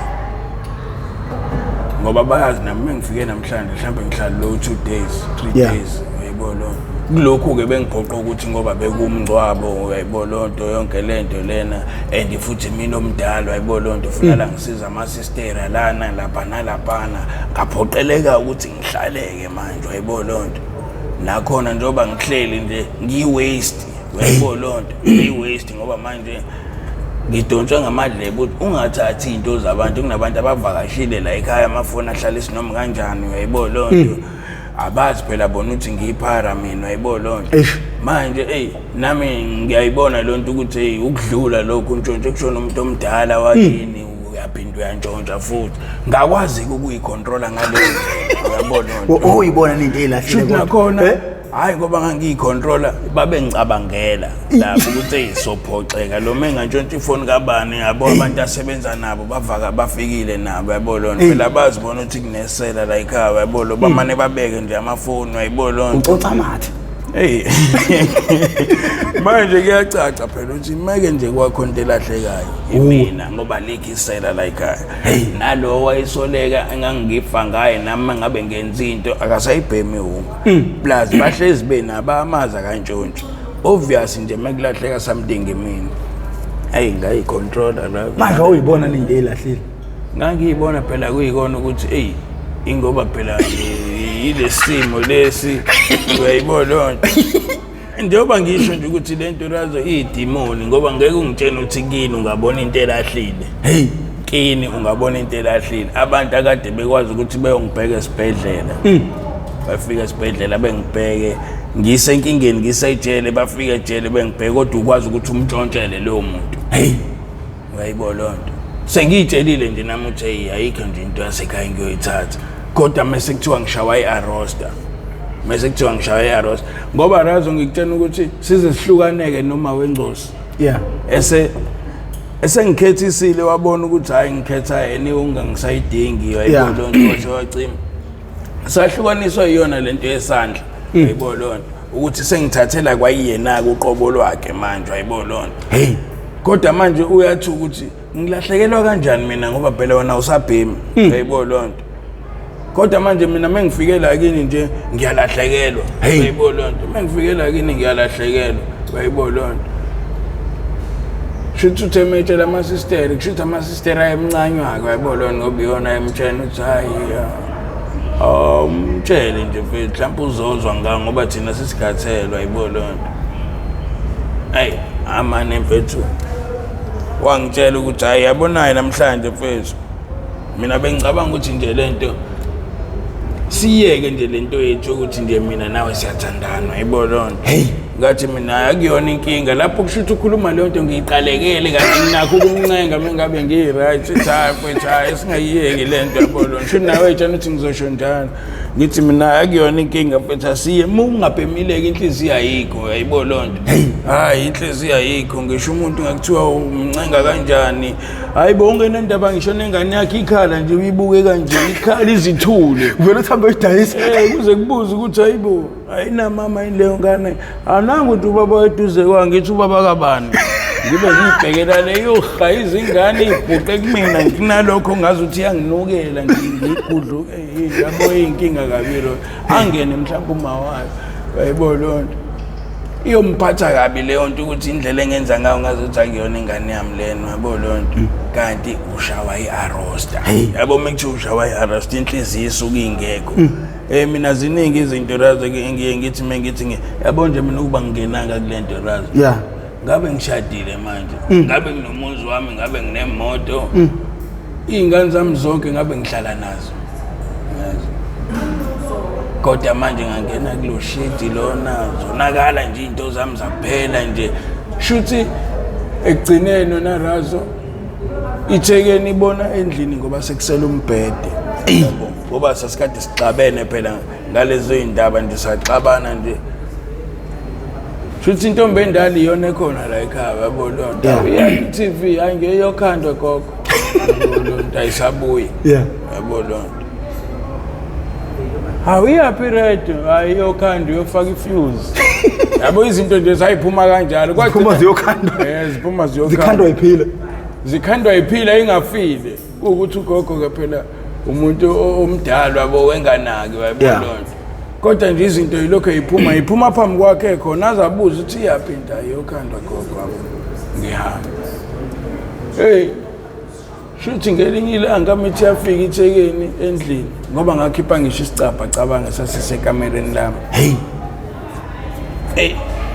ngoba bayazi nami mengifike namhlanje mhlawumbe ngihlala lo 2 days 3 days wayibolonto kulokhu ke bengiphoqa ukuthi ngoba bekumngcwabo wayibolonto yonke lento lena and futhi mina omdala wayibolonto ufuna la ngisiza ama sister lana lapha nalaphana ngaphoqeleka ukuthi ngihlaleke manje wayibolonto nakhona njengoba ngihleli nje ngiwaste wayibolonto ngiwaste ngoba manje ngidontsha ngamadlebe ukuthi ungathathi into zabantu kunabantu abavakashile la ekhaya amafoni ahlala isinoma kanjani wayibolonto abazi phela bona ukuthi ngiyiphara mina wayibolonto manje nami ngiyayibona lonto ukuthi ukudlula lokho ntshontshe kushona umuntu omdala wakini uyaphinda uyantshontsha futhi ngakwazi ukuyicontrola ngale uyabona uyibona into elahlile nakhona hayi ngoba ngangiyicontrola babe ngicabangela lapho ukuthi sophoxeka lo mengantshontsha ifoni kabani yabo abantu asebenza nabo bafikile nabo yabolona phela bazibona ukuthi kunesela la ekhaya yabolo bamane babeke nje amafoni wayibolona ucoca amathi manje kuyacaca phela ukuthi make nje kwakho into elahlekayo imina ngoba likhisela la ekhaya nalo wayisoleka engangifa ngaye nami ngabe ngenza into akasayibhemi ihunga plus bahlezi benaba amaza kantshontsho obvious nje makulahleka something emini ngayicontrola la manje uyibona into elahlile ngangiyibona phela kuyikona ukuthi ingoba phela ile simo lesi uyayibona njengoba ngisho nje ukuthi lento razo idemoni ngoba ngeke ungitshene ukuthi kini ungabona into elahlile kini ungabona into elahlile abantu akade bekwazi ukuthi beyongibheka esibhedlela bafika esibhedlela bengibheke ngisenkingeni ngisayitshele bafika ejele bengibheke kodwa ukwazi ukuthi umntshontshelele lo muntu uyayibona lonto sengiyitshelile nje nami uthi ayikho nje into yasekhaya ngiyoyithatha kodwa mase kuthiwa ngishawa iArosta ngoba razo ngikutshena ukuthi size sihlukaneke noma wengcosi esengikhethisile wabona ukuthi hayi ngikhetha yena ungangisayidingi wayibona nje wacima sahlukaniswa iyona lento yesandla wayibona ukuthi sengithathela kwayiyena uqobo lwakhe manje wayibona kodwa manje uyathi ukuthi ngilahlekelwa kanjani mina ngoba phela wena usabhemi wayibona kodwa manje mina mengifike la kini nje ngiyalahlekelwa wayibona mengifike la kini ngiyalahlekelwa wayibona shuthi uthemetshela ama sister kushuthi ama sister ayemncanywa wayibona ngoba iyona emtshela ukuthi hayi umtshele nje mfethu mhlawumbe uzozwa ngoba thina sisikhathelwa wayibona amane mfethu wangitshela ukuthi hayi yabonayo namhlanje mfethu mina bengicabanga ukuthi nje lento siyeke nje lento yethu ukuthi nje mina nawe siyathandana wayibona ngathi mina akuyona inkinga lapho kushuthi ukhuluma leyo nto ngiyiqalekele kanti nginakho ukumncenga mengabe ngiyi-right cha esingayiyeki le nto yabona ngisho nawe tshana uthi ngizosho njalo ngithi mina akuyona inkinga mfethu asiye uma ungabhemileki inhliziyo ayikho yayibo loo nto hayi inhliziyo ayikho ngisho umuntu ngakuthiwa umncenga kanjani hayi bo ungenendaba ngisho nengane yakhe ikhala nje uyibuke kanje ikhala izithule vele uthambe uyidayisa kuze kubuze ukuthi hayibo ayinamama ileyo ngane ananga ukuthi ubaba weduze kwangithi ubaba kabani ngibe ngibhekela leyo hayiza ingane ibhuqe kumina nginalokho ngazi ukuthi yanginukela ngigudluke yabo inkinga kabilo angene mhlawumbe uma wayo yayibo lonto iyomphatha kabi leyo nto ukuthi indlela engenza ngayo ngazi ukuthi akuyona ingane yami lena yabo lonto kanti ushawa i-arrosta yabo mekuthiwa ushawa i-arrosta inhliziyo isuke ingekho mina ziningi izinto razo ngiye ngithi mengithi yabo nje mina ukuba ngingenanga kule nto razo ngabe ngishadile manje ngabe nginomuzi wami ngabe nginemoto iy'ngane zami zonke ngabe ngihlala nazo kodwa manje ngangena kulo shidi lona zonakala nje into zami zaphela nje shuthi ekugcineni narazo ithekeni ibona endlini ngoba sekusela umbhede ngoba sasikade sixabene phela ngalezo indaba nje saxabana nje shuthi intombi endala iyona ekhona la ekhaya yabo lonto i-TV ayingeyokhandwe gogo yabo lonto ayisabuyi yabo lonto awuyaphi radio ayiyokhandwe uyofaka ifuse yabo izinto nje zayiphuma kanjalo ziphuma ziyokhandwa ziphuma ziyokhandwa zikhandwa iphila zikhandwa iphila ingafile ukuthi ugogo ke phela umuntu omdala wabo wenganaki yabo lonto kodwa nje izinto yilokho iphuma phambi kwakhe khona azabuza ukuthi iyaphinda ayokhandwa gogo wabo ngihamba shuthi ngelinye ilanga mithi yafika ithekeni endlini ngoba ngakhipha ngisho isicabha cabanga sasisekamereni lami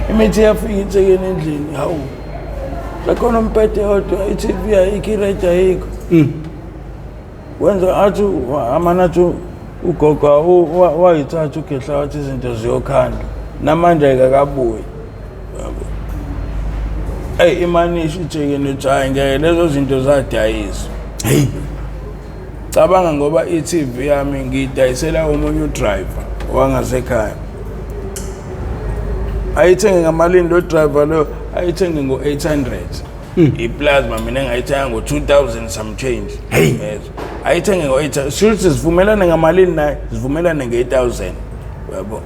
imithi yafika ithekeni endlini hawu lakhona umphethe yodwa i-TV ayikho iradio ayikho wenza athi amanathi ugogo wayithatha ugehla wathi izinto ziyokhandwa namanje ayikakabuyi imani isho ithekeni uthi hayi ngeke lezo zinto zadayiswa cabanga ngoba i-TV yami ngiyidayisela omunye udriver wangasekhaya ayithenge ngamalini lo driver lo ayithenge ngo-800 iplasma mina ngayithenga ngo-2000 some change ayithenge ngo-800 shuthi sivumelane ngamalini naye sivumelane nge-8000 yabo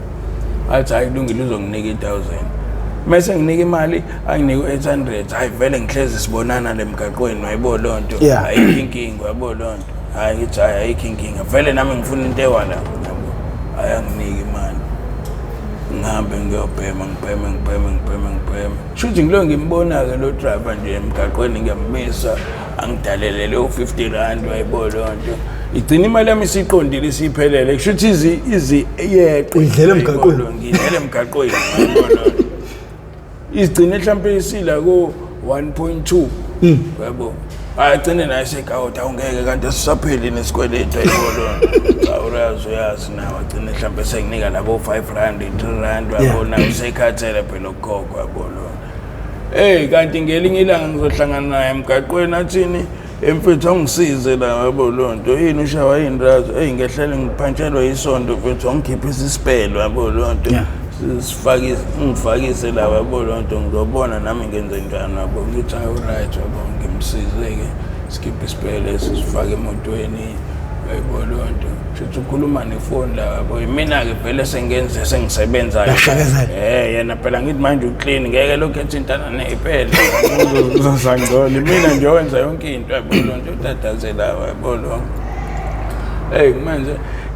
athi hayi kulungile uzonginika 8000 mase nginika imali anginike u-800 hayi vele ngihlezi sibonana lemgaqweni wayibo lonto ayikho inkinga yabo lonto hayi ngithi hayi ayikho inkinga vele nami ngifuna into ewala ayanginike imali ngihambe ngiyobhema ngibheme shuthi ngilo ngimbona-ke lo driver nje emgaqweni ngiyambisa angidalelele u-50 rand wayibo lonto igcina imali yami isiqondile isiphelele kushuthi iziyeqe ngidlela emgaqweni ngidlela emgaqweni izigcine mhlawumbe isila ko 1.2 yabo agcine naye sekawuthi awungeke kanti asisapheli nesikweletu ayibolo urazo yazi nawe agcine mhlawumbe senginika labo 5 rand 3 rand wabona usekhathele phela ukukhokha yabolo kanti ngelinye ilanga ngizohlangana naye emgaqweni athini emfethu angisize la yabo lonto yini ushawa yini razo ngehlele ngiphantshelwa isonto mfethu angikhiphe isipelo yabo lonto ngifakise la yabo lonto ngizobona nami ngenze njani yabo ngithi ayi right yabo ngimsize-ke sikhiphe isipele sifake emotweni yabo lonto shuthi ukhuluma nefoni la yabo mina-ke vele sengisebenzayo yena phela ngithi manje uclean ngeke lokhu ethintana ney'pele uzosangcola mina nje owenza yonke into yabo lonto utatazela yabo lonto manje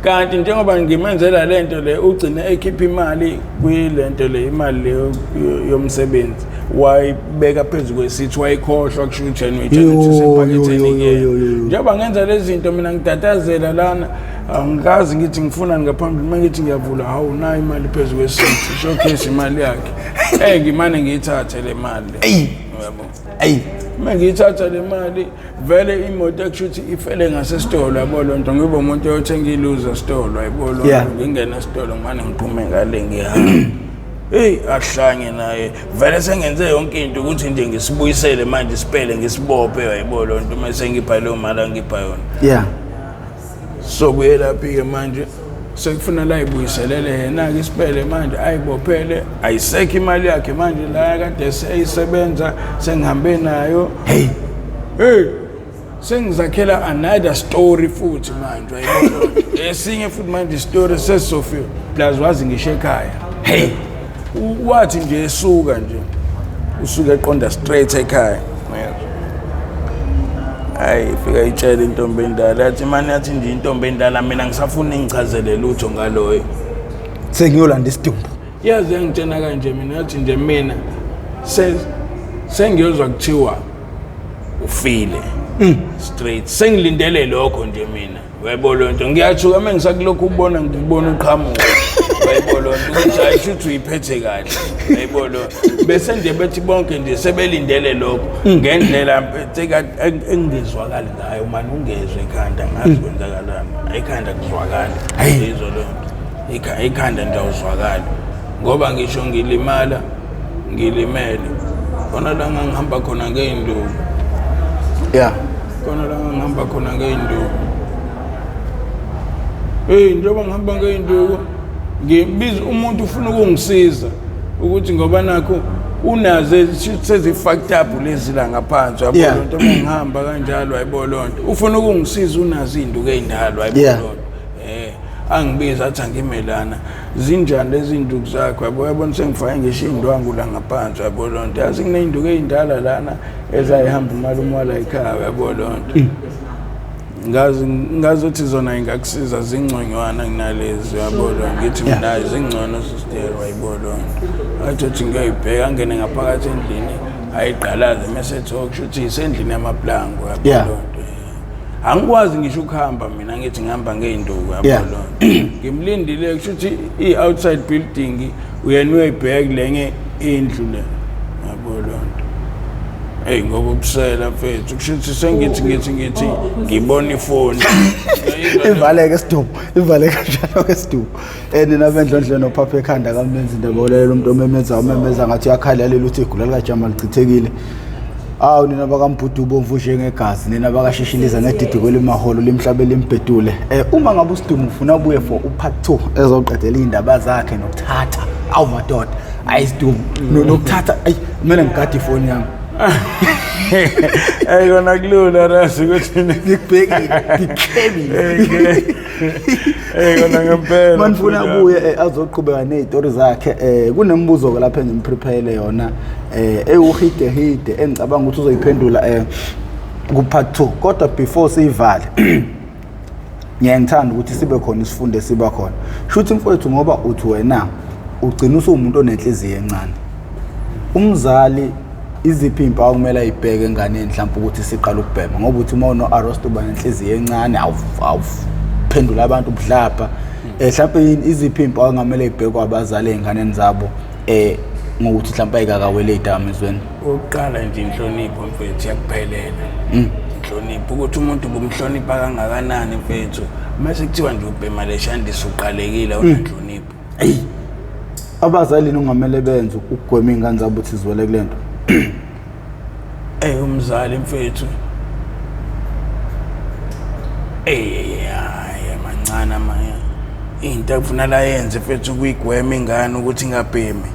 kanti njengoba ngimenzela lento le ugcine ekhipha imali kwilento le imali le yomsebenzi wayibeka phezulu kwesithi wayikhohlwa kushuthi sepaketheni njengoba ngenza lezi zinto mina ngidatazela lana angikazi ngithi ngifuna ngaphambili uma ngithi ngiyavula hawu nayo imali phezulu kwesithi showcase imali yakhe ngimane ngiyithathe le mali yabo mengithatha le mali vele imoto ekushuthi ifele ngasesitolo yabo lonto ngibe umuntu oyothenga iluza esitolo yabo lonto ngingena esitolo ngimane ngiphume ngale ngihamba hey ahlange naye vele sengenze yonke into ukuthi nje ngisibuyisele manje sipele ngisibophe wayibona lonto mase ngipha leyo mali angipha yona yeah so kuyelaphi ke manje sekufuna la ibuyiselele yena ke sipele manje ayibophele ayisekho imali yakhe manje la kade seyisebenza sengihambe nayo hey sengizakhela another story futhi manje wayibona esinye futhi manje story seSophia plus wazi ngisho ekhaya hey wathi nje esuka nje usuka eqonda straight ekhaya hayi fika itshela intombi endala athi manje athi nje intombi endala mina ngisafuna ingichazele lutho ngaloyo sengiyolanda isidumbu yazi ngitshena kanje mina athi nje mina sengiyozwa kuthiwa ufile straight sengilindele lokho nje mina wayibona lonto ngiyachuka mengisakulokhu ubona ngibona uqhamuka wayibona lonto ukuthi ayishuthi uyiphethe kahle wayibona bese nje bethi bonke nje sebelindele lokho ngendlela engizwakala ngayo manje ungezwe ekhanda ngazi kwenzakalani ekhanda kuzwakala izo lonto ekhanda nje uzwakala ngoba ngisho ngilimala ngilimele khona la ngihamba khona ngeinduku yeah khona la ngihamba khona ngeinduku njengoba ngihamba ngeinduku ngibiza umuntu ufuna ukungisiza ukuthi ngoba nakho unaze sezifaked up lezi la ngaphansi yabona into ngihamba kanjalo ayibona lonto ufuna ukungisiza unazi induku ezindalo ayibona lonto angibiza athi angimelana zinjani lezi induku zakho yabona sengifake ngisho indwangu la ngaphansi yabona lonto yazi kuneinduku ezindala lana ezayihamba umalume wala ekhaya yabona lonto ngazothi zona ingakusiza zingconywana kunalezi yabona ngithi mina zingcono sister wayibona athi ngiyibheka angene ngaphakathi endlini ayiqalaze message okushuthi isendlini yamaplango yabona angikwazi ngisho ukuhamba mina ngithi ngihamba ngeinduku yabona ngimlindile kushuthi i-outside building uyena uyibheka lenye indlu le yabona ngoba ubusela mfethu kushuthi sengithi ngibona ifoni ivaleke isidumbu ivaleke kanjalo ke isidumbu nina bendlondle nophapha ekhanda kamenzi ndebolela umuntu omemeza ngathi uyakhalela uthi igula likajama lichithekile awu nina bakambudu ubomvu njengegazi nina bakashishiliza ngedidi kwelimaholo limhlabe limbhedule uma ngabe usidumbu ufuna ubuye for upart 2 ezoqedela indaba zakhe nokuthatha awu madoda ayisidumbu nokuthatha kumele ngigade ifoni yami kona kulula rasi ukuthi ngikubhekile ngikhebile kona ngempela manifuna abuye azoqhubeka nezitori zakhe kunembuzo ke lapha engimprepare yona uhide engicabanga ukuthi uzoyiphendula ku part 2 kodwa before sivale ngiyangithanda ukuthi sibe khona isifundo siba khona shuthi mfowethu ngoba uthi wena ugcina usumuntu onenhliziyo encane umzali iziphi impawu kumele ayibheke enganeni mhlawumbe ukuthi siqala ukubhema ngoba uthi uma uno arrest uba nenhliziyo encane awuphendula abantu ubudlapha mhlawumbe iziphi impawu ngamele ibhekwe abazali enganeni zabo ngokuthi mhlawumbe ayikakawele idamizweni oqala nje inhlonipho mfethu yakuphelela inhlonipho ukuthi umuntu bomhlonipha kangakanani mfethu mase kuthiwa nje ubhema leshandisa uqalekile unenhlonipho abazali nongamele benze ukugwema ingane zabo ukuthi ziwele kulento umzali mfethu mancane manje into akufuna la yenze mfethu kuyigwema ingane ukuthi ingabhemi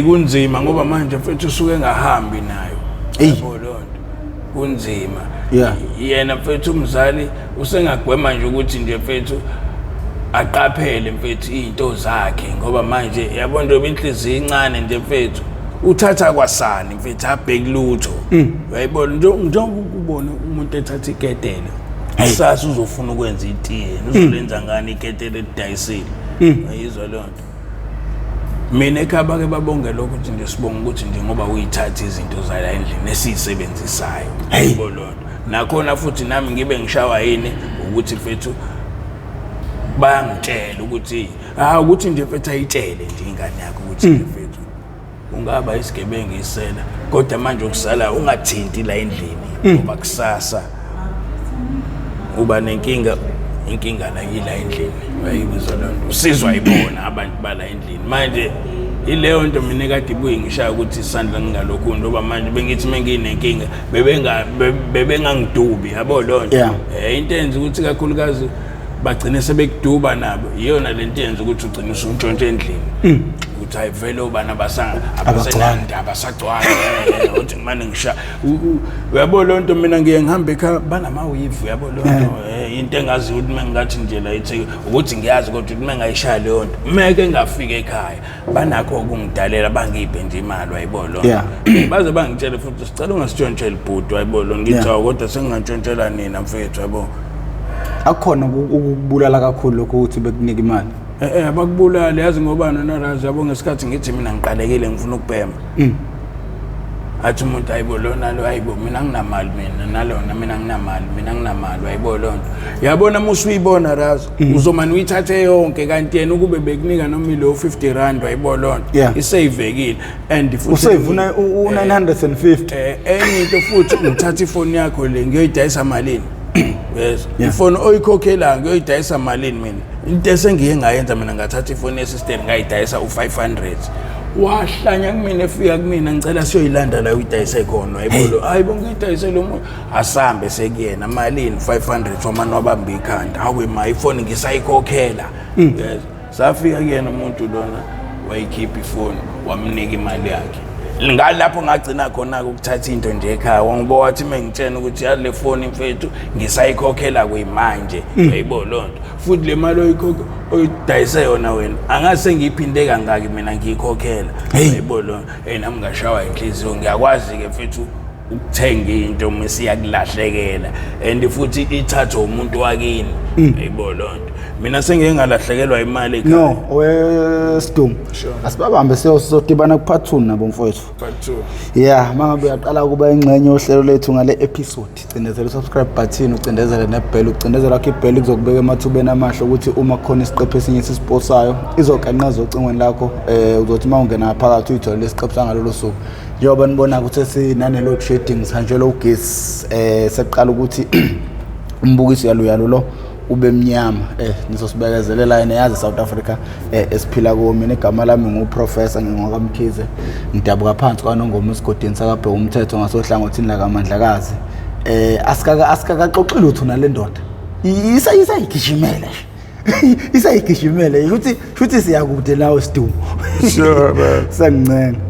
kunzima ngoba manje mfethu usuke engahambi nayo yabona kunzima yena mfethu umzali usengagwema nje ukuthi nje mfethu aqaphele mfethu izinto zakhe ngoba manje yabona nje inhliziyo incane nje mfethu uthatha kwasani mfethu abheki lutho uyayibona nje ukubona umuntu ethatha iketele asasa uzofuna ukwenza itiye uzolenza ngani iketele lidayisile ayizwa lonto mina ekhaba ke babonge lokho ukuthi nje sibonga ukuthi nje ngoba uyithatha izinto zala endlini esisebenzisayo ayibona lonto nakhona futhi nami ngibe ngishawa yini ukuthi mfethu bayangitshela ukuthi ukuthi nje mfethu ayitshele nje ingane yakho ukuthi mfethu ungaba isigebengu isela kodwa manje ukusala ungathinti la endlini ngoba kusasa uba nenkinga inkinga la yila endlini wayibuzwa lonto usizwa ayibona abantu bala endlini manje ileyo nto mina kade ibuye ngishaya ukuthi isandla ngingalokhu ngoba manje bengithi menginenkinga bebengangidubi yabo lonto into enza ukuthi kakhulukazi bagcine sebekuduba nabo iyona lento yenza ukuthi ugcine usuntshontshe endlini ukuthi ayivele ubana abasagcwala uthi ngimane ngisha uyabo lonto mina ngiye ngihamba ekhaya banamawivu yabo lonto into engazi ukuthi mengathi nje la ithi ukuthi ngiyazi ukuthi mengayishaya leyo nto meke ngafika ekhaya banakho ukungidalela bangiphe nje imali wayibo lonto baze bangitshela futhi sicela ungasitshontshe libhudu wayibo lonto ngithi kodwa sengingantshontshela nina mfethu yabo akukhona ukubulala kakhulu lokho ukuthi bekunika imali abakubulala yazi ngoba nonarazi yabo ngesikhathi ngithi mina ngiqalekile ngifuna ukubhema athi umuntu ayibo lona lo ayibo mina nginamali mina nginamali ayibo lonto yabona musuyibona razi uzomani uyithathe yonke kanti yena ukube bekunika noma lo 50 rand ayibo lonto isavekile and futhi usavuna u950 enye into futhi uthatha ifoni yakho le ngiyoyidayisa malini yes ifoni oyikhokhela ngiyoyidayisa malini mina into esengiye ngayenza mina ngathatha ifoni yesister ngayidayisa u500 wahlanya kumina efika kumina ngicela siyoyilanda la uyidayise khona ayibolo hayibo ngiyidayise lo muntu asambe sekuyena malini 500 wamana wabamba ikhanda hawe ma ifoni ngisayikhokhela yes safika kuyena umuntu lona wayikhipha ifoni wamnika imali yakhe ngalapho ngagcina khona ukuthatha into nje ekhaya wangibo wathi mengitshena ukuthi yale phone mfethu ngisayikhokhela kuyimanje ayibo lonto futhi le mali oyidayise yona wena angase ngiphinde kangaki mina ngiyikhokhela ayibo lonto nami ngashawa inhliziyo ngiyakwazi ke mfethu ukuthenga into mesiyakulahlekela and futhi ithatha umuntu wakini ayibo lonto mina sengeke ngalahlekelwa imali ekhaya no wesidum asibabambe siyodibana kupart 2 nabo mfowethu part 2 mangabe uyaqala kuba ingxenye ohlelo lethu ngale episode cindezela subscribe button ucindezele nebell ucindezela akhe ibell kuzokubeka emathubeni amahle ukuthi uma khona isiqephu esinye sisiposayo izoqanqaza ocingweni lakho uzothi mawungena phakathi uyithole lesiqephu sangalolo suku njengoba nibona ukuthi sinane load shedding sanjelo ugesi seqala ukuthi umbukiso yalo lo ube mnyama nizosibekezelela yena yazi South Africa esiphila kuwo mina igama lami nguprofessor ngingokamkhize ngidabuka phansi kwanongoma isigodini sakabhe umthetho ngasohlangothini la kaMandlakazi asikakaxoxile uthu nale ndoda isayigijimela isayigijimela ukuthi siyakude lawo sidumo sure sangincenga